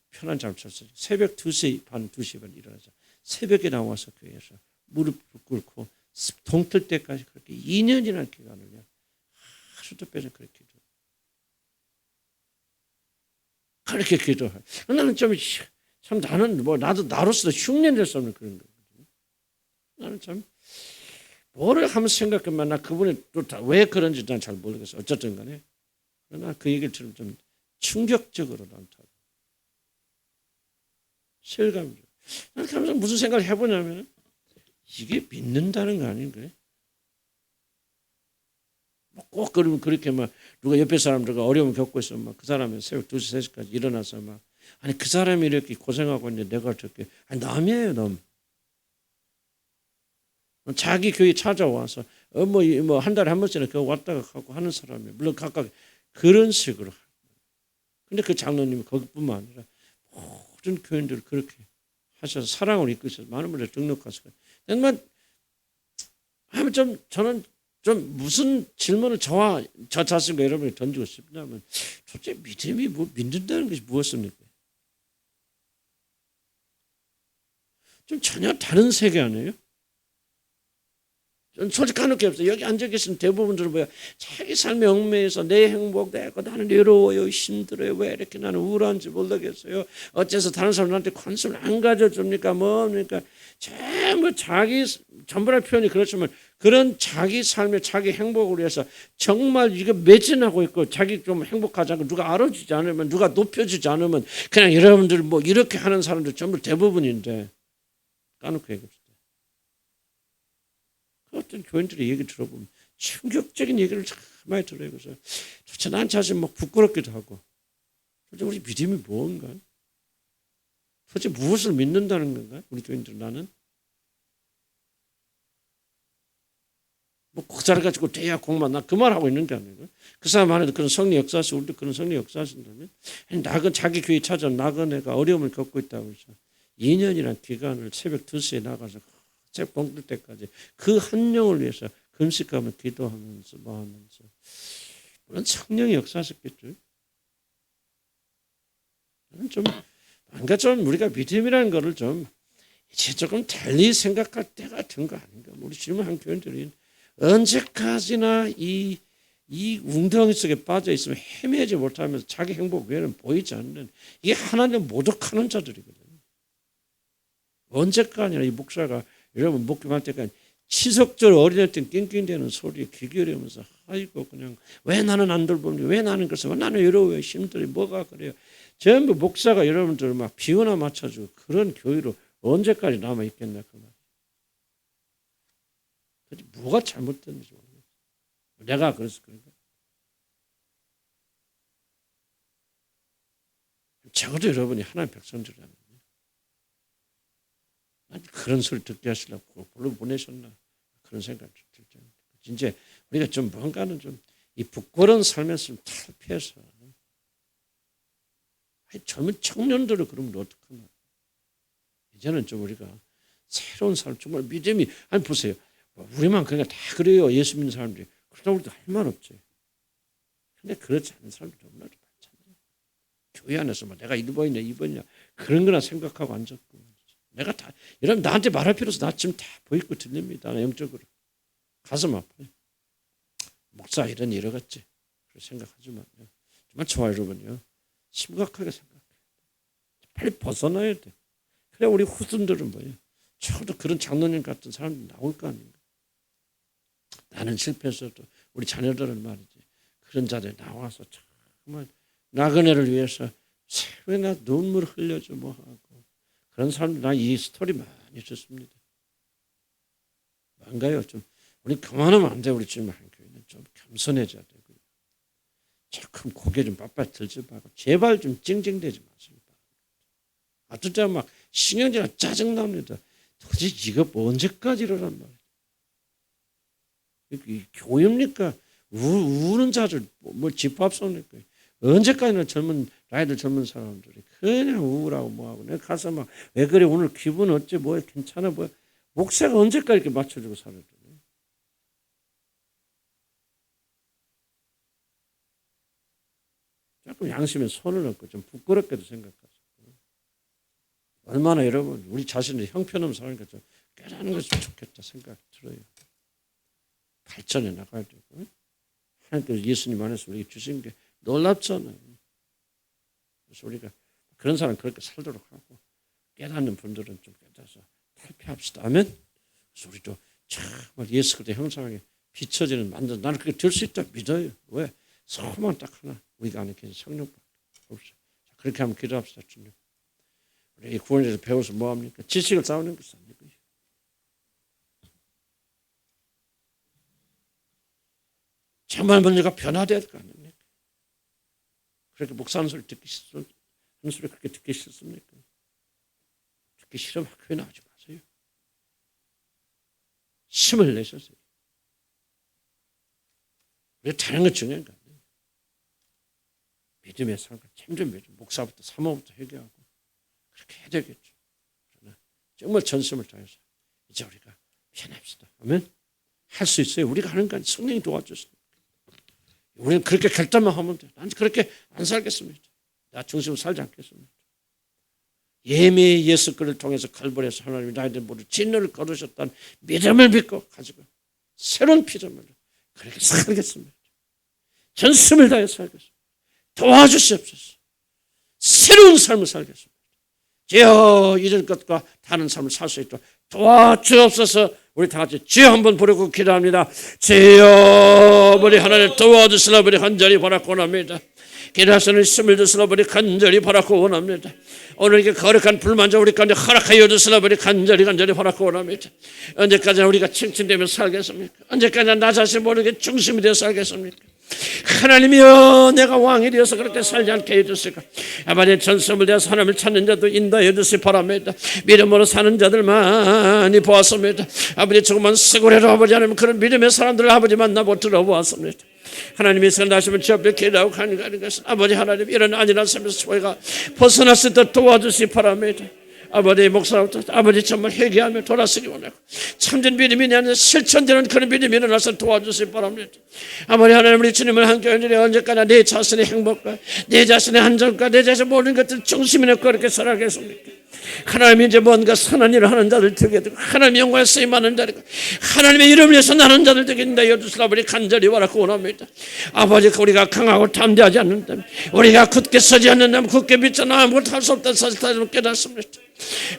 편한 잠을 잤어요. 새벽 2시 반 2시 반 일어나서 새벽에 나와서 교회에서 무릎 꿇고 동틀 때까지 그렇게 2년이라는 기간을요. 하루도 빼서 그렇게 기도해요. 나는 참 나는 뭐 나로서 흉내낼 수 없는 그런 거거든요. 나는 참 뭐를 하면서 생각하면 나 그분이 또 왜 그런지 난 잘 모르겠어. 어쨌든 간에 그러나 그 얘기를 들으면 좀 충격적으로 난다. 실감이죠. 나는 그러면서 무슨 생각을 해보냐면 이게 믿는다는 거 아닌가요? 꼭 그러면 그렇게 막 누가 옆에 사람들과 어려움을 겪고 있으면 막 그 사람이 새벽 2시, 3시까지 일어나서 막 아니 그 사람이 이렇게 고생하고 있는데 내가 어떻게 아니 남이에요 남. 자기 교회 찾아와서 뭐 한 달에 한 번씩은 그 왔다가 가고 하는 사람이 물론 각각 그런 식으로. 근데 그 장로님이 거기뿐만 아니라 모든 교인들을 그렇게 하셔서 사랑을 이끄셔서 많은 분들 등록하시고. 정말 저는 좀 무슨 질문을 저 자신과 여러분이 던지고 싶냐면 도대체 믿음이 믿는다는 것이 무엇입니까? 좀 전혀 다른 세계 아니에요? 전 솔직한 게 없어요. 여기 앉아 계신 대부분들은 뭐야? 자기 삶의 얽매여서 내 행복, 나는 외로워요, 힘들어요. 왜 이렇게 나는 우울한지 모르겠어요. 어째서 다른 사람한테 관심을 안 가져줍니까? 뭡니까? 전부 전부란 표현이 그렇지만 그런 자기 삶의 자기 행복을 위해서 정말 이거 매진하고 있고 자기 좀 행복하지 않고 누가 알아주지 않으면 누가 높여주지 않으면 그냥 여러분들 뭐 이렇게 하는 사람들 전부 대부분인데 까놓고 얘기합시다. 어떤 교인들의 얘기 들어보면 충격적인 얘기를 참 많이 들어요. 그래서 도대체 난 자신 막 부끄럽기도 하고 도대체 우리 믿음이 뭔가? 도대체 무엇을 믿는다는 건가? 우리 교인들 나는? 그 자리 가지고 대야 공만 나 그 말하고 있는 게 아니고 그 사람 안에도 그런 성리 역사하시 우리도 그런 성리 역사하신다면 나그 자기 교회 찾아 나그네가 어려움을 겪고 있다고 해서 2년이라는 기간을 새벽 2시에 나가서 새벽 봉뜰 때까지 그 한 영을 위해서 금식하며 기도하면서 뭐 하면서 물론 성령이 역사하셨겠죠. 저는 좀 뭔가 좀 우리가 믿음이라는 거를 좀 이제 조금 달리 생각할 때가 된 거 아닌가. 우리 지금 한 교인들이 언제까지나 이 웅덩이 속에 빠져 있으면 헤매지 못하면서 자기 행복 외에는 보이지 않는 이게 하나님 모독하는 자들이거든요. 언제까지나 이 목사가 여러분 목격할 때까지 치석절 어린애 때 낑낑대는 소리에 귀 기울이면서 아이고 그냥 왜 나는 안 돌보니 왜 나는 그래서 왜 나는 외로워요 힘들이 뭐가 그래요. 전부 목사가 여러분들 막 비유나 맞춰주고 그런 교회로 언제까지 남아있겠나 그 말. 뭐가 잘못됐는지 모르겠어요. 내가 그래서 그런가. 적어도 여러분이 하나님 백성들이라면 그런 소리 듣게 하시려고 불러 보내셨나 그런 생각이 들 정도. 이제 우리가 좀 뭔가는 좀 이 부끄러운 삶에서 좀 탈피해서 젊은 청년들을 그러면 어떡하나. 이제는 좀 우리가 새로운 삶 정말 믿음이 아니 보세요. 우리만 그러니까 다 그래요. 예수 믿는 사람들이. 그러다 우리도 할 말 없지. 근데 그렇지 않은 사람들이 너무나 많잖아요. 교회 안에서 뭐 내가 1번이냐 2번이냐 그런 거나 생각하고 앉았고 내가 다 여러분 나한테 말할 필요 없어. 나 지금 다 보이고 들립니다. 영적으로. 가슴 아파요. 목사 이런 이러겠지. 그렇게 생각하지만 정말 좋아요 여러분요. 심각하게 생각해요. 빨리 벗어나야 돼. 그래 우리 후손들은 뭐예요? 저도 그런 장로님 같은 사람들이 나올 거 아닌가. 나는 실패했어도 우리 자녀들은 말이지. 그런 자리에 나와서 정말 나그네를 위해서 새로나 눈물 흘려줘 뭐 하고 그런 사람들 나 이 스토리 많이 듣습니다. 뭔가요? 좀 우리 그만하면 안 돼. 우리 지금 한 교회는 좀 겸손해져야 되고 조금 고개 좀 빳빳 들지 말고 제발 좀 찡찡대지 마세요. 어떤 때는 막 신경질나 짜증납니다. 도대체 이거 언제까지 이러란 말이에요. 교회입니까? 우는 자들 뭐 집합소니까 언제까지나 나이들 젊은 사람들이 그냥 우울하고 뭐하고 내가 가서 막 왜 그래 오늘 기분 어째 뭐 괜찮아 뭐 목사가 언제까지 이렇게 맞춰주고 살아야 돼. 조금 양심에 손을 얹고 좀 부끄럽게도 생각하세요. 얼마나 여러분 우리 자신을 형편없는 사람이니까 좀 깨닫는 것이 좋겠다 생각 들어요. 발전해 나가야 되고 하나님께서 예수님 안에서 우리에게 주신 게 놀랍잖아요. 그래서 우리가 그런 사람 그렇게 살도록 하고 깨닫는 분들은 좀 깨닫아서 탈피합시다. 아멘. 그래서 우리도 정말 예수 그리스도의 형상에 비춰지는 만든 나는 그렇게 될 수 있다 믿어요. 왜? 소망 딱 하나 우리가 안에 계신 성령밖에 없어요. 그렇게 하면 기도합시다. 주님. 우리 구원에서 배워서 뭐합니까? 지식을 쌓는 것이 아니고요. 정말 먼저가 변화돼야 될 거 아닙니까? 그렇게 목사 하는 소리 듣기 싫습니까? 하는 소리 그렇게 듣기 싫습니까? 듣기 싫으면 학교에 나오지 마세요. 힘을 내셔서요. 우리가 다른 건 중요한 거 아니에요. 믿음의 삶과 참된 믿음, 목사부터 사모부터 회개하고 그렇게 해야 되겠죠. 그러나 정말 전심을 다해서 이제 우리가 변합시다. 아멘. 할 수 있어요. 우리가 하는 건 성령이 도와주십니다. 우리는 그렇게 결단만 하면 돼. 난 그렇게 안 살겠습니다. 나 중심으로 살지 않겠습니다. 예미의 예수 그를 통해서 칼보리에서 하나님이 나에게 모두 진노를 거두셨다는 믿음을 믿고 가지고 새로운 피조물로 그렇게 살겠습니다. 전심을 다해 살겠습니다. 도와주시옵소서. 새로운 삶을 살겠습니다. 주여 이전 것과 다른 삶을 살 수 있도록 도와주옵소서. 우리 다 같이 주여 한번 부르고 기도합니다. 주여 우리 하나님 도와주시라 우리 간절히 바라고 원합니다. 기도하시는 힘을 주시라 우리 간절히 바라고 원합니다. 오늘 이렇게 거룩한 불만족 우리 가운데 허락하여 주시라 우리 간절히 바라고 원합니다. 언제까지나 우리가 칭칭대며 살겠습니까? 언제까지나 나 자신 모르게 중심이 되어 살겠습니까? 하나님이여, 내가 왕이 되어서 그렇게 살지 않게 해주시고, 아버지 전성을 대해서 하나님을 찾는 자도 인도해 주시 바랍니다. 믿음으로 사는 자들 많이 보았습니다. 아버지 조금만 쓰고래로 아버지 하나님 그런 믿음의 사람들을 아버지 만나고 들어보았습니다. 하나님이 선하시면 주 앞에 기도하고 가는 것은 아버지 하나님 이런 안일한 삶에서 저희가 벗어날 수 있도록 도와주시 바랍니다. 아버지 목사부터 아버지 정말 회개하며 돌아서기 원하고 참된 믿음이 내 안에 실천되는 그런 믿음이 일어나서 도와주시기 바랍니다. 아버지 하나님, 우리 주님을 함께 하니 언제까지나 내 자신의 행복과 내 자신의 안정과 내 자신의 모든 것들 중심에 놓고 그렇게 살아가겠습니까? 하나님이 이제 뭔가 선한 일을 하는 자들 되게 되고 하나님의 영광에 쓰임하는 자들, 하나님의 이름을 위해서 나는 자들 되게 된다 여주시라 아버지 간절히 바라고 원합니다. 아버지, 우리가 강하고 담대하지 않는다면, 우리가 굳게 서지 않는다면, 굳게 믿잖아 아무것도 할 수 없다는 사실을 깨닫습니다.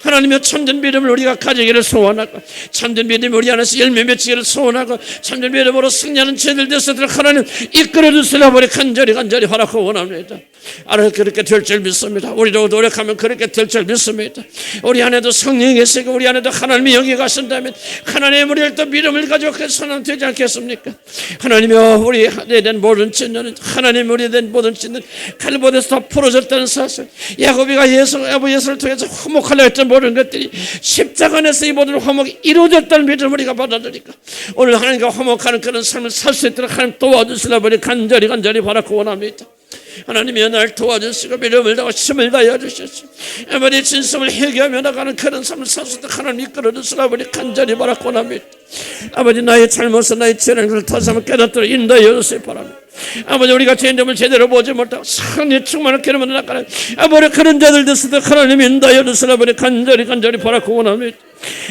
하나님의 참된 믿음을 우리가 가지기를 소원하고, 참된 믿음이 우리 안에서 열매 맺히기를 소원하고, 참된 믿음으로 승리하는 죄들 되서도록 하나님 이끌어 주시라 우리 간절히 바라고 원합니다. 알아서 그렇게 될 줄 믿습니다. 우리도 노력하면 그렇게 될 줄 믿습니다. 우리 안에도 성령이 계시고 우리 안에도 하나님이 영이 가신다면 하나님 우리를 또 믿음을 가지고 그 선언 되지 않겠습니까? 하나님이여, 우리에 대한 모든 진노는, 하나님 우리에 대한 모든 진노는 칼보에서 다 풀어졌다는 사실, 야곱이가 예수를 통해서 화목하려 했던 모든 것들이 십자가 안에서 이 모든 화목이 이루어졌다는 믿음을 우리가 받아들이니까 오늘 하나님과 화목하는 그런 삶을 살 수 있도록 하나님 도와주시라 우리 간절히 바라고 원합니다. 하나님이 날 도와주시고 믿음을 다하고 힘을 다하여 주셨습니다. 아버지 진심을 회개하며 나가는 그런 삶을 살 수 있도록 하나님 이끌어 주시라 우리 간절히 바라고 원합니다. 아버지, 나의 잘못을 나의 죄를 다시 한번 깨닫도록 인도하여 주시기 바랍니다. 아버지, 우리가 죄인됨을 제대로 보지 못하고 성령 충만을 깨르며 나가는 아버지 그런 자들 됐을 하나님 인도하여 주시라 우리 간절히 바라고 원합니다.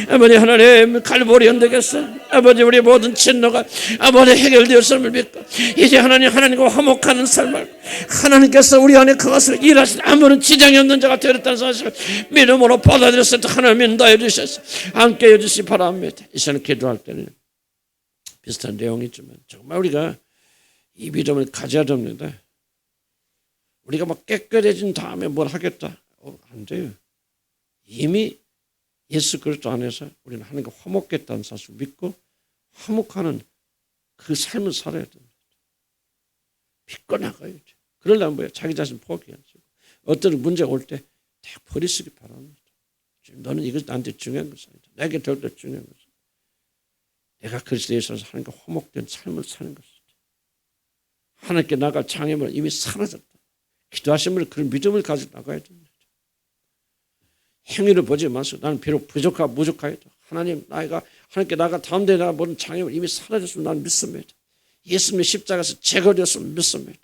아버지 하나님, 갈보리 언덕에서 아버지 우리 모든 진노가 아버지 해결되었음을 믿고 이제 하나님과 화목하는 삶을 하나님께서 우리 안에 그것을 일하신 아무런 지장이 없는 자가 되었다는 사실을 믿음으로 받아들였을 때 하나님 인도해 주셔서 함께 해주시기 바랍니다. 이 시간 기도할 때는 비슷한 내용이지만 정말 우리가 이 믿음을 가져야 됩니다. 우리가 막 깨끗해진 다음에 뭘 하겠다, 안 돼요. 이미 예수 그리스도 안에서 우리는 하나님과 화목했다는 사실을 믿고 화목하는 그 삶을 살아야 됩니다. 믿고 나가야죠. 그러려면 뭐예요? 자기 자신 포기하시고 어떤 문제가 올 때 다 버리시기 바랍니다. 너는 이것이 나한테 중요한 것이 아니다. 내게 더 중요한 것이다. 내가 그리스도에 있어서 하나님과 화목된 삶을 사는 것이다. 하나님께 나갈 장애물은 이미 사라졌다. 기도하시면 그런 믿음을 가지고 나가야 됩니다. 행위를 보지 마시고 나는 비록 부족하여도 하나님, 나이가 하나님께 나가 다음 대에 나가 모든 장애물 이미 사라졌으면 나는 믿습니다. 예수님의 십자가에서 제거되었으면 믿습니다.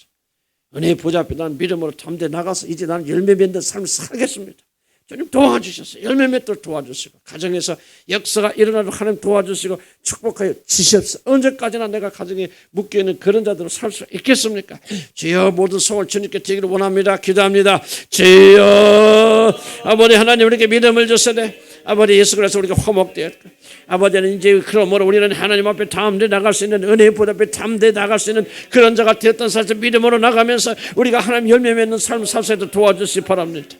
은혜의 보좌 앞에 나는 믿음으로 담대히 나가서 이제 나는 열매 맺는 삶을 살겠습니다. 주님 도와주셔서 열매 맺도록 도와주시고 가정에서 역사가 일어나도록 하나님 도와주시고 축복하여 주시옵소서. 언제까지나 내가 가정에 묶여있는 그런 자들로 살 수 있겠습니까? 주여, 모든 소원을 주님께 드리기를 원합니다. 기도합니다. 주여, 아버지 하나님 우리에게 믿음을 주시되 아버지 예수 그리스도 우리가 화목되었고 아버지는 이제 그러므로 우리는 하나님 앞에 담대히 나갈 수 있는, 은혜의 보좌 앞에 담대히 나갈 수 있는 그런 자가 되었던 사실 믿음으로 나가면서 우리가 하나님 열매 맺는 삶을 살 수 있도록 도와주시기 바랍니다.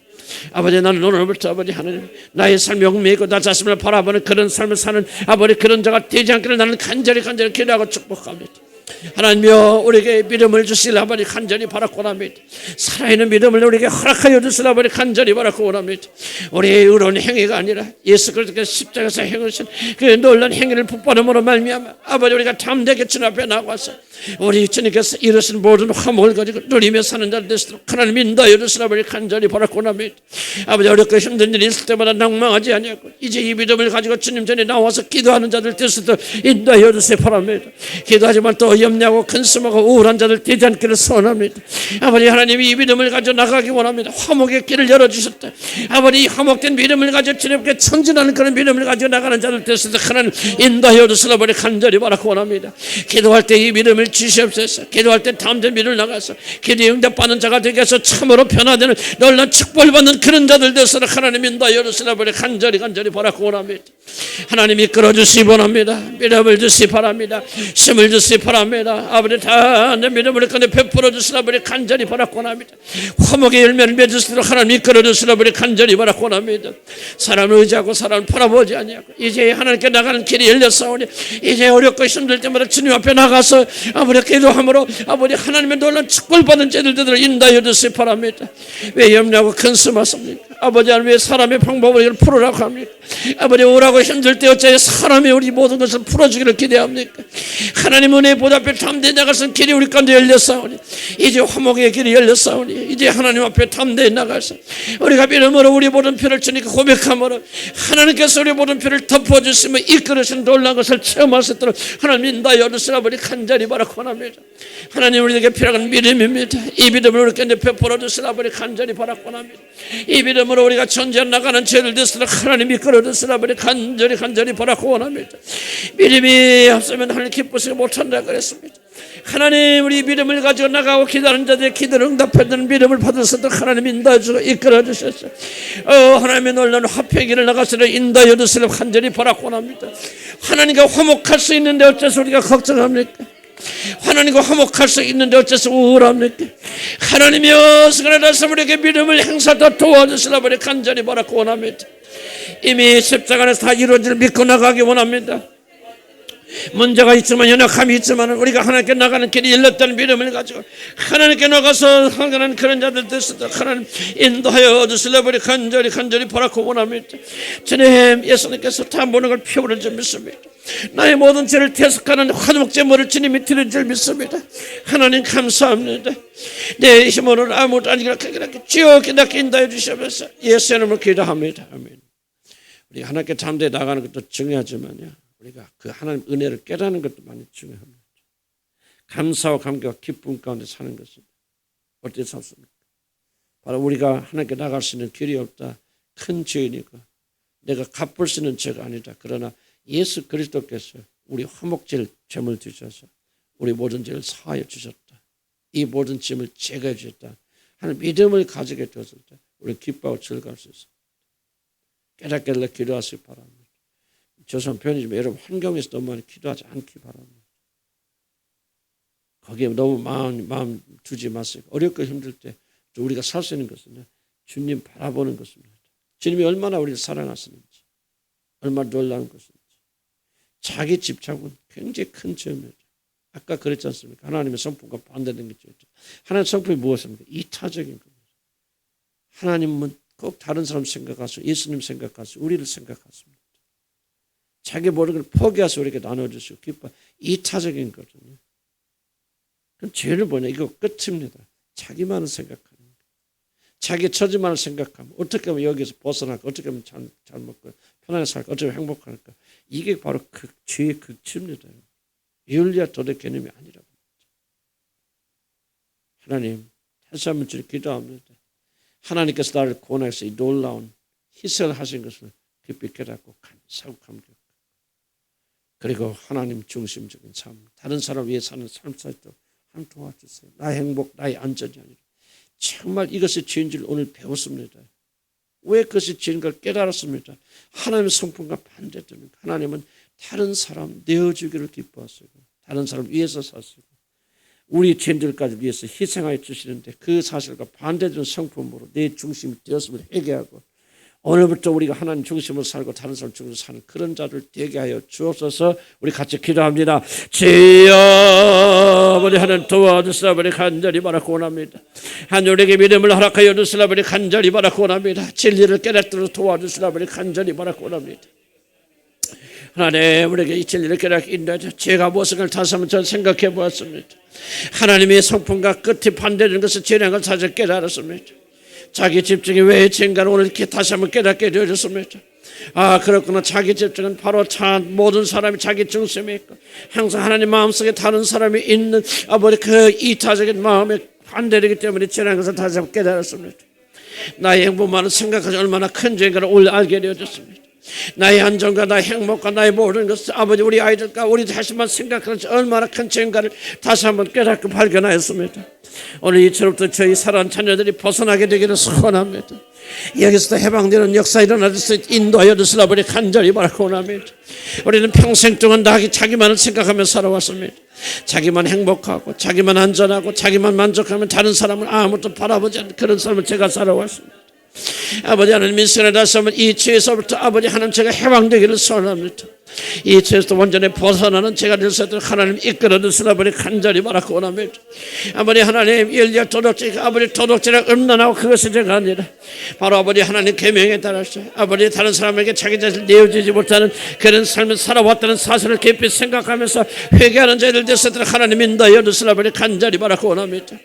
아버지, 나는 오늘부터 아버지 하나님 나의 삶이 영매이고 나 자신을 바라보는 그런 삶을 사는 아버지 그런 자가 되지 않기를 나는 간절히 기도하고 축복합니다. 하나님이여, 우리에게 믿음을 주시라 아버지 간절히 바라고 원합니다. 살아있는 믿음을 우리에게 허락하여 주시라 아버지 간절히 바라고 원합니다. 우리의 의로운 행위가 아니라 예수 그리스도께서 십자가에서 행하신 그 놀라운 행위를 복받음으로 말미암아 아버지 우리가 담대하게 주님 앞에 나가서 우리 주님께서 이루신 모든 화목을 가지고 누리며 사는 자들 되시도록 하나님 인도하여 주시라 아버지 간절히 바라고 원합니다. 아버지, 어렵고 힘든 일이 있을 때마다 낭망하지 아니하고 이제 이 믿음을 가지고 주님 전에 나와서 기도하는 자들 되시도록 인도하여 주시기 바랍니다. 기도하지만 또 염려하고 근심하고 우울한 자들 되지 않기를 소원합니다. 아버지 하나님이 이 믿음을 가지고 나가기 원합니다. 화목의 길을 열어주셨다. 아버지, 이 화목된 믿음을 가지고 주님께 전진하는 그런 믿음을 가지고 나가는 자들 되시도록 하나님 인도하여 주시라 아버지 간절히 바라고 원합니다. 기도할 때 이 믿음을 주시옵소서. 기도할 때 담대히 믿음을 나가서 기도에 응답받는 자가 되게 해서 참으로 변화되는 놀라운 축복을 받는 그런 자들 되시도록 하나님 인도하여 주시라 아버지 간절히 바라고 원합니다. 하나님 이끌어 주시기 원합니다. 믿음을 주시기 바랍니다. 힘을 주시기 바랍니다. 아버지, 다 내 믿음을 건데 베풀어 주시라 아버지 간절히 바라고 원합니다. 화목의 열매를 맺으시도록 하나님 이끌어 주시라 아버지 간절히 바라고 원합니다. 사람을 의지하고 사람을 바라보지 아니하고 이제 하나님께 나가는 길이 열렸사오니 이제 어렵고 힘들 때마다 주님 앞에 나가서 아버지 기도함으로 아버지 하나님의 놀라운 축복을 받은 자들을 인도하여 주시기 바랍니다. 왜 염려하고 근심하십니까? 아버지 하나님 왜 사람의 방법을 이걸 풀으라고 합니까? 아버지 오라고 힘들 때 어째 사람이 우리 모든 것을 풀어주기를 기대합니까? 하나님 은혜 보좌 앞에 담대히 나가서 길이 우리 가운데 열렸사오니 이제 화목의 길이 열렸사오니 이제 하나님 앞에 담대히 나가서 우리가 믿음으로 우리 모든 피를 주니까 고백함으로 하나님께서 우리 모든 피를 덮어주시며 이끌으신 놀라운 것을 체험할 수 있도록 하나님 인도하여 주시라 아버지 간절히 바라고 합니다. 하나님 우리에게 필요한 믿음입니다. 이 믿음을 우리께 베풀어 주시라 아버지 간절히 바라고 합니다. 이 믿음으로 우리가 전쟁 나가는 죄를 되시도록 하나님 이끌어 주시라 아버지 간절히 바라고 원합니다. 믿음이 없으면 하나님 기쁘시지 못한다 그랬습니다. 하나님 우리 믿음을 가지고 나가고 기다리는 자들의 기도를 응답해주는 믿음을 받을 수 있도록 하나님 인도해 주시고 이끌어 주셨어요. 하나님의 놀라운 화평기를 나가시려 인도해 주시려 간절히 바라고 원합니다. 하나님과 화목할 수 있는데 어째서 우리가 걱정합니까? 하나님과 화목할 수 있는데 어째서 우울합니까? 하나님이 어서가라서 우리에게 믿음을 행사하도록 도와주시라 버리 간절히 바라고 원합니다. 이미 십자가 안에서 다 이루어질 믿고 나가기 원합니다. 문제가 있지만 연약함이 있지만 우리가 하나님께 나가는 길이 열렸다는 믿음을 가지고 하나님께 나가서 하나님 그런 자들 됐을 하나님 인도하여 주시려 버리 간절히 바라고 원합니다. 주님 예수님께서 다 모든 걸 피워버릴 줄 믿습니다. 나의 모든 죄를 대속하는 화목제물을 주님이 드릴 줄 믿습니다. 하나님 감사합니다. 내 힘으로는 아무것도 아니라 그렇게 주여 기다게 인도해 주시면서 예수의 이름으로 기도합니다. 아멘. 우리 하나님께 담대히 나가는 것도 중요하지만요, 우리가 그 하나님 은혜를 깨닫는 것도 많이 중요합니다. 감사와 감격과 기쁨 가운데 사는 것입니다. 어떻게 샀습니까? 바로 우리가 하나님께 나갈 수 있는 길이 없다. 큰 죄이니까 내가 갚을 수 있는 죄가 아니다. 그러나 예수 그리스도께서 우리 화목제를 죄물 주셔서 우리 모든 죄를 사하여 주셨다. 이 모든 짐을 제거해 주셨다 하는 믿음을 가지게 되었을 때 우리는 기뻐하고 즐거울 수 있습니다. 깨닫게 기도하시기 바랍니다. 죄송한 표현이지만 여러분 환경에서 너무 많이 기도하지 않기 바랍니다. 거기에 너무 마음 두지 마세요. 어렵고 힘들 때 우리가 살 수 있는 것은 주님 바라보는 것입니다. 주님이 얼마나 우리를 사랑하시는지, 얼마나 놀라운 것인지. 자기 집착은 굉장히 큰 죄입니다. 아까 그랬지 않습니까? 하나님의 성품과 반대되는 게 죄죠. 하나님의 성품이 무엇입니까? 이타적인 겁니다. 하나님은 꼭 다른 사람 생각하시고 예수님 생각하시고 우리를 생각하십니다. 자기 모든 걸 포기해서 우리에게 나눠주시고 기뻐. 이타적인 거거든요. 그럼 죄를 뭐냐? 이거 끝입니다. 자기만을 생각하는 거예요. 자기 처지만을 생각하면 어떻게 하면 여기서 벗어날까? 어떻게 하면 잘 먹고 편하게 살까? 어떻게 하면 행복할까? 이게 바로 죄의 극치입니다. 윤리와 도덕 개념이 아니라고. 하나님 다시 한번 주님 기도합니다. 하나님께서 나를 구원해서 이 놀라운 희생을 하신 것을 깊이 깨닫고 감사하고 감격. 그리고 하나님 중심적인 삶, 다른 사람 위해 사는 삶 살도 하나님 도와주세요. 나의 행복, 나의 안전이 아니라 정말 이것이 죄인 줄 오늘 배웠습니다. 왜 그것이 죄인 걸 깨달았습니다. 하나님의 성품과 반대되는 하나님은 다른 사람 내어주기를 기뻐하시고 다른 사람 위해서 사시고 우리 죄인들까지 위해서 희생하여 주시는데 그 사실과 반대되는 성품으로 내 중심이 되었음을 회개하고 오늘부터 우리가 하나님 중심으로 살고 다른 사람 중심으로 사는 그런 자를 되게 하여 주옵소서. 우리 같이 기도합니다. 주여 아버지 하나님 도와주시라 아버지 간절히 바라고 원합니다. 하늘에게 믿음을 허락하여 주시라 아버지 간절히 바라고 원합니다. 진리를 깨닫도록 도와주시라 아버지 간절히 바라고 원합니다. 하나님 우리에게 이 진리를 깨닫게 인도하셔. 제가 무엇을 다시 한번 전 생각해 보았습니다. 하나님의 성품과 끝이 반대되는 것을 죄라는 걸 사실 깨달았습니다. 자기 집중이 왜 죄인가를 오늘 이렇게 다시 한번 깨닫게 되어졌습니다. 아 그렇구나. 자기 집중은 바로 모든 사람이 자기 중심에 있고 항상 하나님 마음속에 다른 사람이 있는 아버지 그 이타적인 마음에 반대되기 때문에 죄라는 것을 다시 한번 깨달았습니다. 나의 행복만을 생각하지 얼마나 큰 죄인가를 오늘 알게 되어졌습니다. 나의 안정과 나의 행복과 나의 모든 것을 아버지 우리 아이들과 우리 자신만 생각하는 얼마나 큰 죄인가를 다시 한번 깨닫고 발견하였습니다. 오늘 이처럼부터 저희 사랑하는 자녀들이 벗어나게 되기를 소원합니다. 여기서도 해방되는 역사 일어날 수 인도하여 주시라 버리 간절히 바라고 원합니다. 우리는 평생 동안 자기만을 생각하며 살아왔습니다. 자기만 행복하고 자기만 안전하고 자기만 만족하면 다른 사람을 아무것도 바라보지 않는 그런 삶을 제가 살아왔습니다. 아버지 하나님 이 시간에 다시 한번 이 죄에서부터 아버지 하나님 제가 해방되기를 소원합니다. 이 죄에서 완전히 벗어나는 제가 될 수 있도록 하나님 이끌어 주시라 아버지 간절히 바라고 원합니다. 아버지 하나님 일리와 도덕질 아버지 도덕질을 음란하고 그것이 제가 아니라 바로 아버지 하나님 계명에 따라서 아버지 다른 사람에게 자기 자신을 내어주지 못하는 그런 삶을 살아왔다는 사실을 깊이 생각하면서 회개하는 자들 되시도록 하나님 인도하여 주시라 아버지 간절히 바라고 원합니다.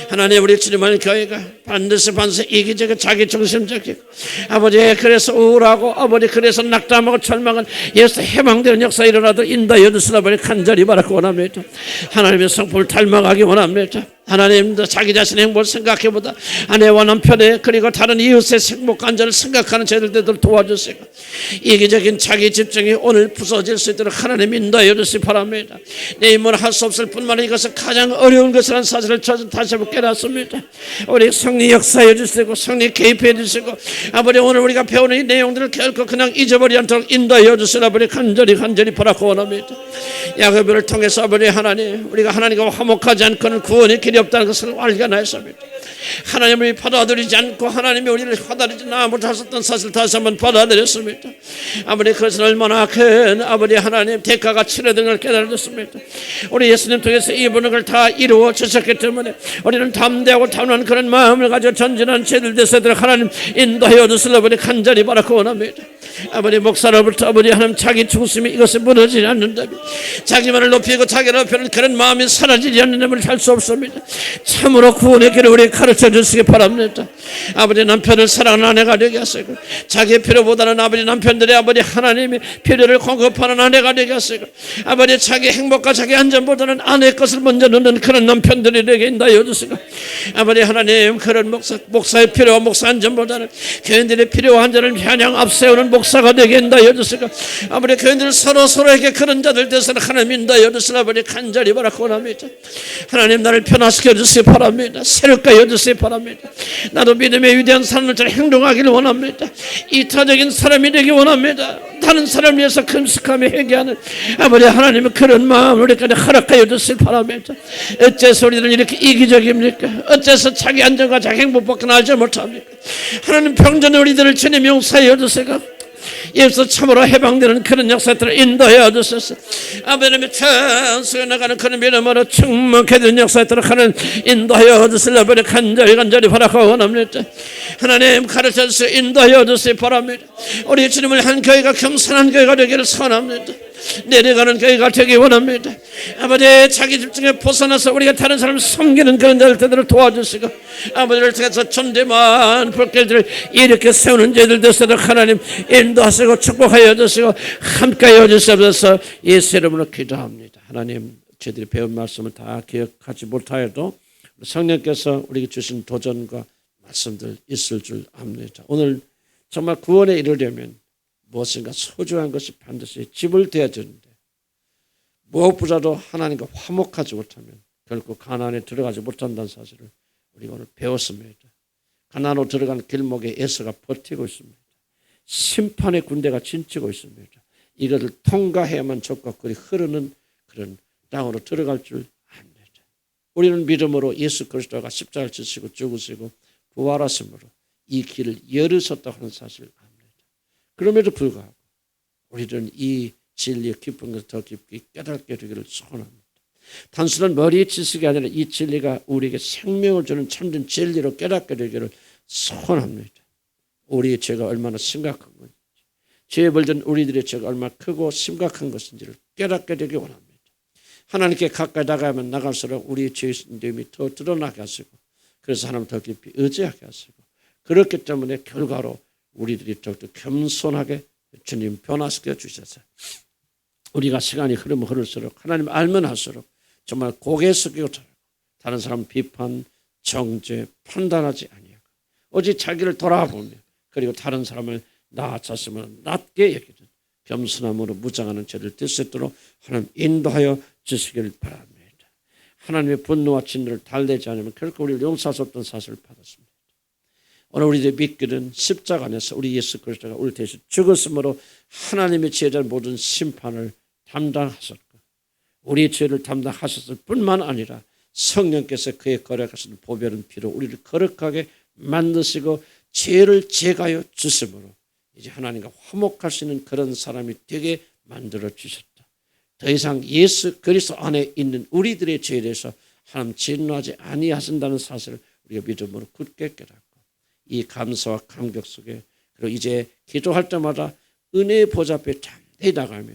하나님 우리 주님의 교회가 반드시 이기적이고 자기중심적이고 아버지 그래서 우울하고 아버지 그래서 낙담하고 절망은 예수 해방되는 역사 일어나도록 인도하여 주시라 아버지 간절히 바라고 원합니다. 하나님의 성품을 닮아가기 원합니다. 하나님도 자기 자신의 행복을 생각해보다 아내와 남편의 그리고 다른 이웃의 행복 안전을 생각하는 저희들도 도와주시고 이기적인 자기 집중이 오늘 부서질 수 있도록 하나님 인도하여 주시기 바랍니다. 내 힘으로 할 수 없을 뿐만 아니라 이것은 가장 어려운 것이라는 사실을 저는 다시 한번 깨닫습니다. 우리 성령 역사해 주시고 성령 개입해 주시고 아버지 오늘 우리가 배우는 이 내용들을 결코 그냥 잊어버리지 않도록 인도하여 주시라 아버지 간절히 바라고 원합니다. 야고보를 통해서 아버지 하나님 우리가 하나님과 화목하지 않고는 구원의 길이 없다는 것을 발견하였습니다. 하나님을 받아들이지 않고 하나님이 우리를 받아들이지 못하셨던 사실 다시 한번 받아들였습니다. 아버지 그것은 얼마나 큰 아버지 하나님 대가가 치러든 걸 깨달았습니다. 우리 예수님 통해서 이 모든 걸 다 이루어 주셨기 때문에 우리는 담대하고 단호한 그런 마음을 가지고 전진한 죄들 되시도록 하나님 인도하여 주시라 아버지 간절히 바라고 원합니다. 아버지 목사로부터 아버지 하나님 자기 중심이 이것이 무너지지 않는다면 자기만을 높이고 자기를 높이는 그런 마음이 사라지지 않는다면 할 수 없습니다. 참으로 구원의 길을 우리 가르쳐 주시기 바랍니다. 아버지 남편을 사랑하는 아내가 되게 하시고 자기의 필요보다는 아버지 남편들의 아버지 하나님의 필요를 공급하는 아내가 되게 하시고 아버지 자기 행복과 자기 안전보다는 아내의 것을 먼저 놓는 그런 남편들이 되게 인도하여 주시고 아버지 하나님 그런 목사의 필요와 목사 안전보다는 교인들의 필요와 안전을 향양 앞세우는 목사가 되게 인도하여 주시고 아버지 교인들 서로에게 그런 자들 되서는 하나님 인도하여 주시라 아버지 간절히 바라고 원합니다. 하나님 나를 변화시켜 주시기 바랍니다. 새롭게 하여 주시기 바랍니다. 나도 믿음의 위대한 삶을 잘 행동하기를 원합니다. 이타적인 사람이 되기 원합니다. 다른 사람을 위해서 금식하며 회개하는 아버지 하나님의 그런 마음을 우리까지 허락하여 주시기 바랍니다. 어째서 우리는 이렇게 이기적입니까? 어째서 자기 안전과 자기 행복밖에 알지 못합니까? 하나님 평전에 우리들을 주님 용서하여 주시고 예수 참으로 해방되는 그런 역사들을 인도하여 주소서. 아버지의 천수에 나가는 그런 믿음으로 충만케 된 역사들을 하는 인도하여 주시라 아버지 간절히 바라고 원합니다. 하나님 가르쳐 주시고 인도하여 주시기 바랍니다. 우리 주님을 한 교회가 겸손한 교회가 되기를 선합니다. 내려가는 교회가 되기 원합니다. 아버지 자기 집중에 벗어나서 우리가 다른 사람을 섬기는 그런 자들을 도와주시고 아버지를 통해서 존재만 불길들을 이렇게 세우는 자들 되시도록 하나님 인도하시고 축복하여 주시고 함께하여 주시옵소서. 예수 이름으로 기도합니다. 하나님 저희들이 배운 말씀을 다 기억하지 못하여도 성령께서 우리에게 주신 도전과 말씀들 있을 줄 압니다. 오늘 정말 구원에 이르려면 무엇인가 소중한 것이 반드시 지불되어야 되는데 무엇보다도 하나님과 화목하지 못하면 결국 가나안에 들어가지 못한다는 사실을 우리가 오늘 배웠습니다. 가나안으로 들어가는 길목에 에서가 버티고 있습니다. 심판의 군대가 진치고 있습니다. 이것을 통과해야만 적과 꿀이 흐르는 그런 땅으로 들어갈 줄 압니다. 우리는 믿음으로 예수 그리스도가 십자가를 지시고 죽으시고 부활하심으로 이 길을 열으셨다고 하는 사실을 압니다. 그럼에도 불구하고 우리는 이 진리의 깊은 것을 더 깊이 깨닫게 되기를 소원합니다. 단순한 머리의 지식이 아니라 이 진리가 우리에게 생명을 주는 참된 진리로 깨닫게 되기를 소원합니다. 우리의 죄가 얼마나 심각한 건지, 죄에 벌든 우리들의 죄가 얼마나 크고 심각한 것인지를 깨닫게 되기 원합니다. 하나님께 가까이 나가면 나갈수록 우리의 죄인됨이 더 드러나게 하시고 그래서 하나님 더 깊이 의지하게 하시고 그렇기 때문에 결과로 우리들이 더욱더 겸손하게 주님 변화시켜 주셔서 우리가 시간이 흐르면 흐를수록 하나님 알면 할수록 정말 고개 숙이고 다른 사람 비판, 정죄, 판단하지 아니하고 오직 자기를 돌아보며 그리고 다른 사람을 나 자신을 낮게 여기는 겸손함으로 무장하는 죄를 뜰 수 있도록 하나님 인도하여 주시길 바랍니다. 하나님의 분노와 진노를 달래지 않으면 결코 우리를 용서할 수 없던 사실을 받았습니다. 오늘 우리들의 믿기는 십자가 안에서 우리 예수 그리스도가 우리 대신 죽었으므로 하나님의 제자의 모든 심판을 담당하셨고 우리의 죄를 담당하셨을 뿐만 아니라 성령께서 그의 거룩하신 보배른 피로 우리를 거룩하게 만드시고 죄를 제거하여 주심으로 이제 하나님과 화목할 수 있는 그런 사람이 되게 만들어 주셨다. 더 이상 예수 그리스도 안에 있는 우리들의 죄에 대해서 하나님 진노하지 아니하신다는 사실을 우리가 믿음으로 굳게 깨닫고 이 감사와 감격 속에 그리고 이제 기도할 때마다 은혜의 보좌 앞에 담대히 나가며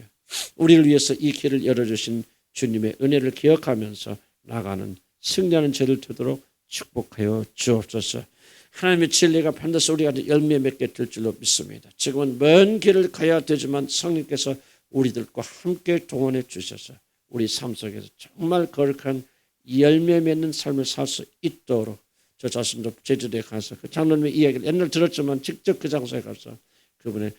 우리를 위해서 이 길을 열어주신 주님의 은혜를 기억하면서 나가는 승리하는 죄를 되도록 축복하여 주옵소서. 하나님의 진리가 반드시 우리가 열매 맺게 될 줄로 믿습니다. 지금은 먼 길을 가야 되지만 성령께서 우리들과 함께 동원해 주셔서 우리 삶 속에서 정말 거룩한 열매 맺는 삶을 살 수 있도록 저 자신도 제주도에 가서 그 장로님의 이야기를 옛날 들었지만 직접 그 장소에 가서 그분에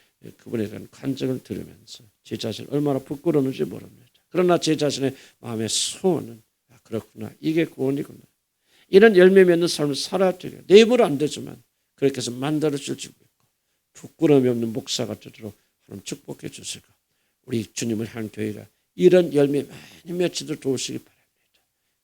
대한 간증을 들으면서 제 자신 얼마나 부끄러운지 모릅니다. 그러나 제 자신의 마음의 소원은 그렇구나. 이게 구원이구나. 이런 열매 맺는 삶을 살아야 돼요. 내 힘으로 안 되지만 그렇게 해서 만들어줄 줄 믿고 부끄러움이 없는 목사가 되도록 하나님 축복해 주시고 우리 주님을 향한 교회가 이런 열매 많이 맺히도록 도우시기 바랍니다.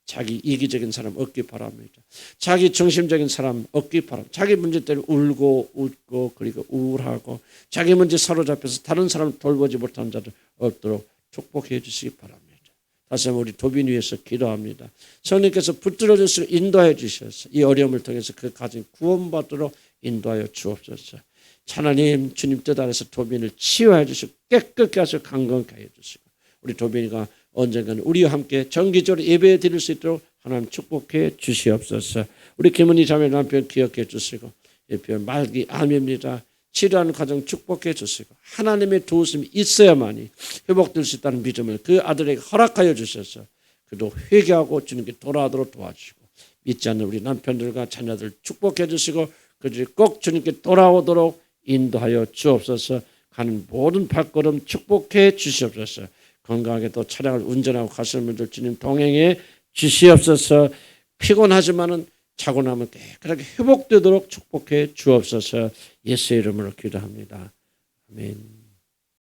자기 이기적인 사람 얻기 바랍니다. 자기 중심적인 사람 얻기 바랍니다. 자기 문제 때문에 울고 웃고 그리고 우울하고 자기 문제 사로잡혀서 다른 사람을 돌보지 못한 자들 없도록 축복해 주시기 바랍니다. 다시 한번 우리 도빈 위해서 기도합니다. 성령께서 붙들어 주시고 인도하여 주셔서 이 어려움을 통해서 그 가진 구원받도록 인도하여 주옵소서. 하나님 주님 뜻 아래서 도빈을 치유해 주시고 깨끗게 하시고 강건케 해 주시고 우리 도빈이가 언젠가는 우리와 함께 정기적으로 예배 드릴 수 있도록 하나님 축복해 주시옵소서. 우리 김은희 자매 남편 기억해 주시고 예편 말기 암입니다. 치료하는 과정 축복해 주시고 하나님의 도우심이 있어야만이 회복될 수 있다는 믿음을 그 아들에게 허락하여 주셔서 그도 회개하고 주님께 돌아오도록 도와주시고 믿지 않는 우리 남편들과 자녀들 축복해 주시고 그들이 꼭 주님께 돌아오도록 인도하여 주옵소서. 가는 모든 발걸음 축복해 주시옵소서. 건강하게 또 차량을 운전하고 가시는 분들 주님 동행해 주시옵소서. 피곤하지만은 자고 나면 깨끗하게 회복되도록 축복해 주옵소서. 예수의 이름으로 기도합니다. 아멘.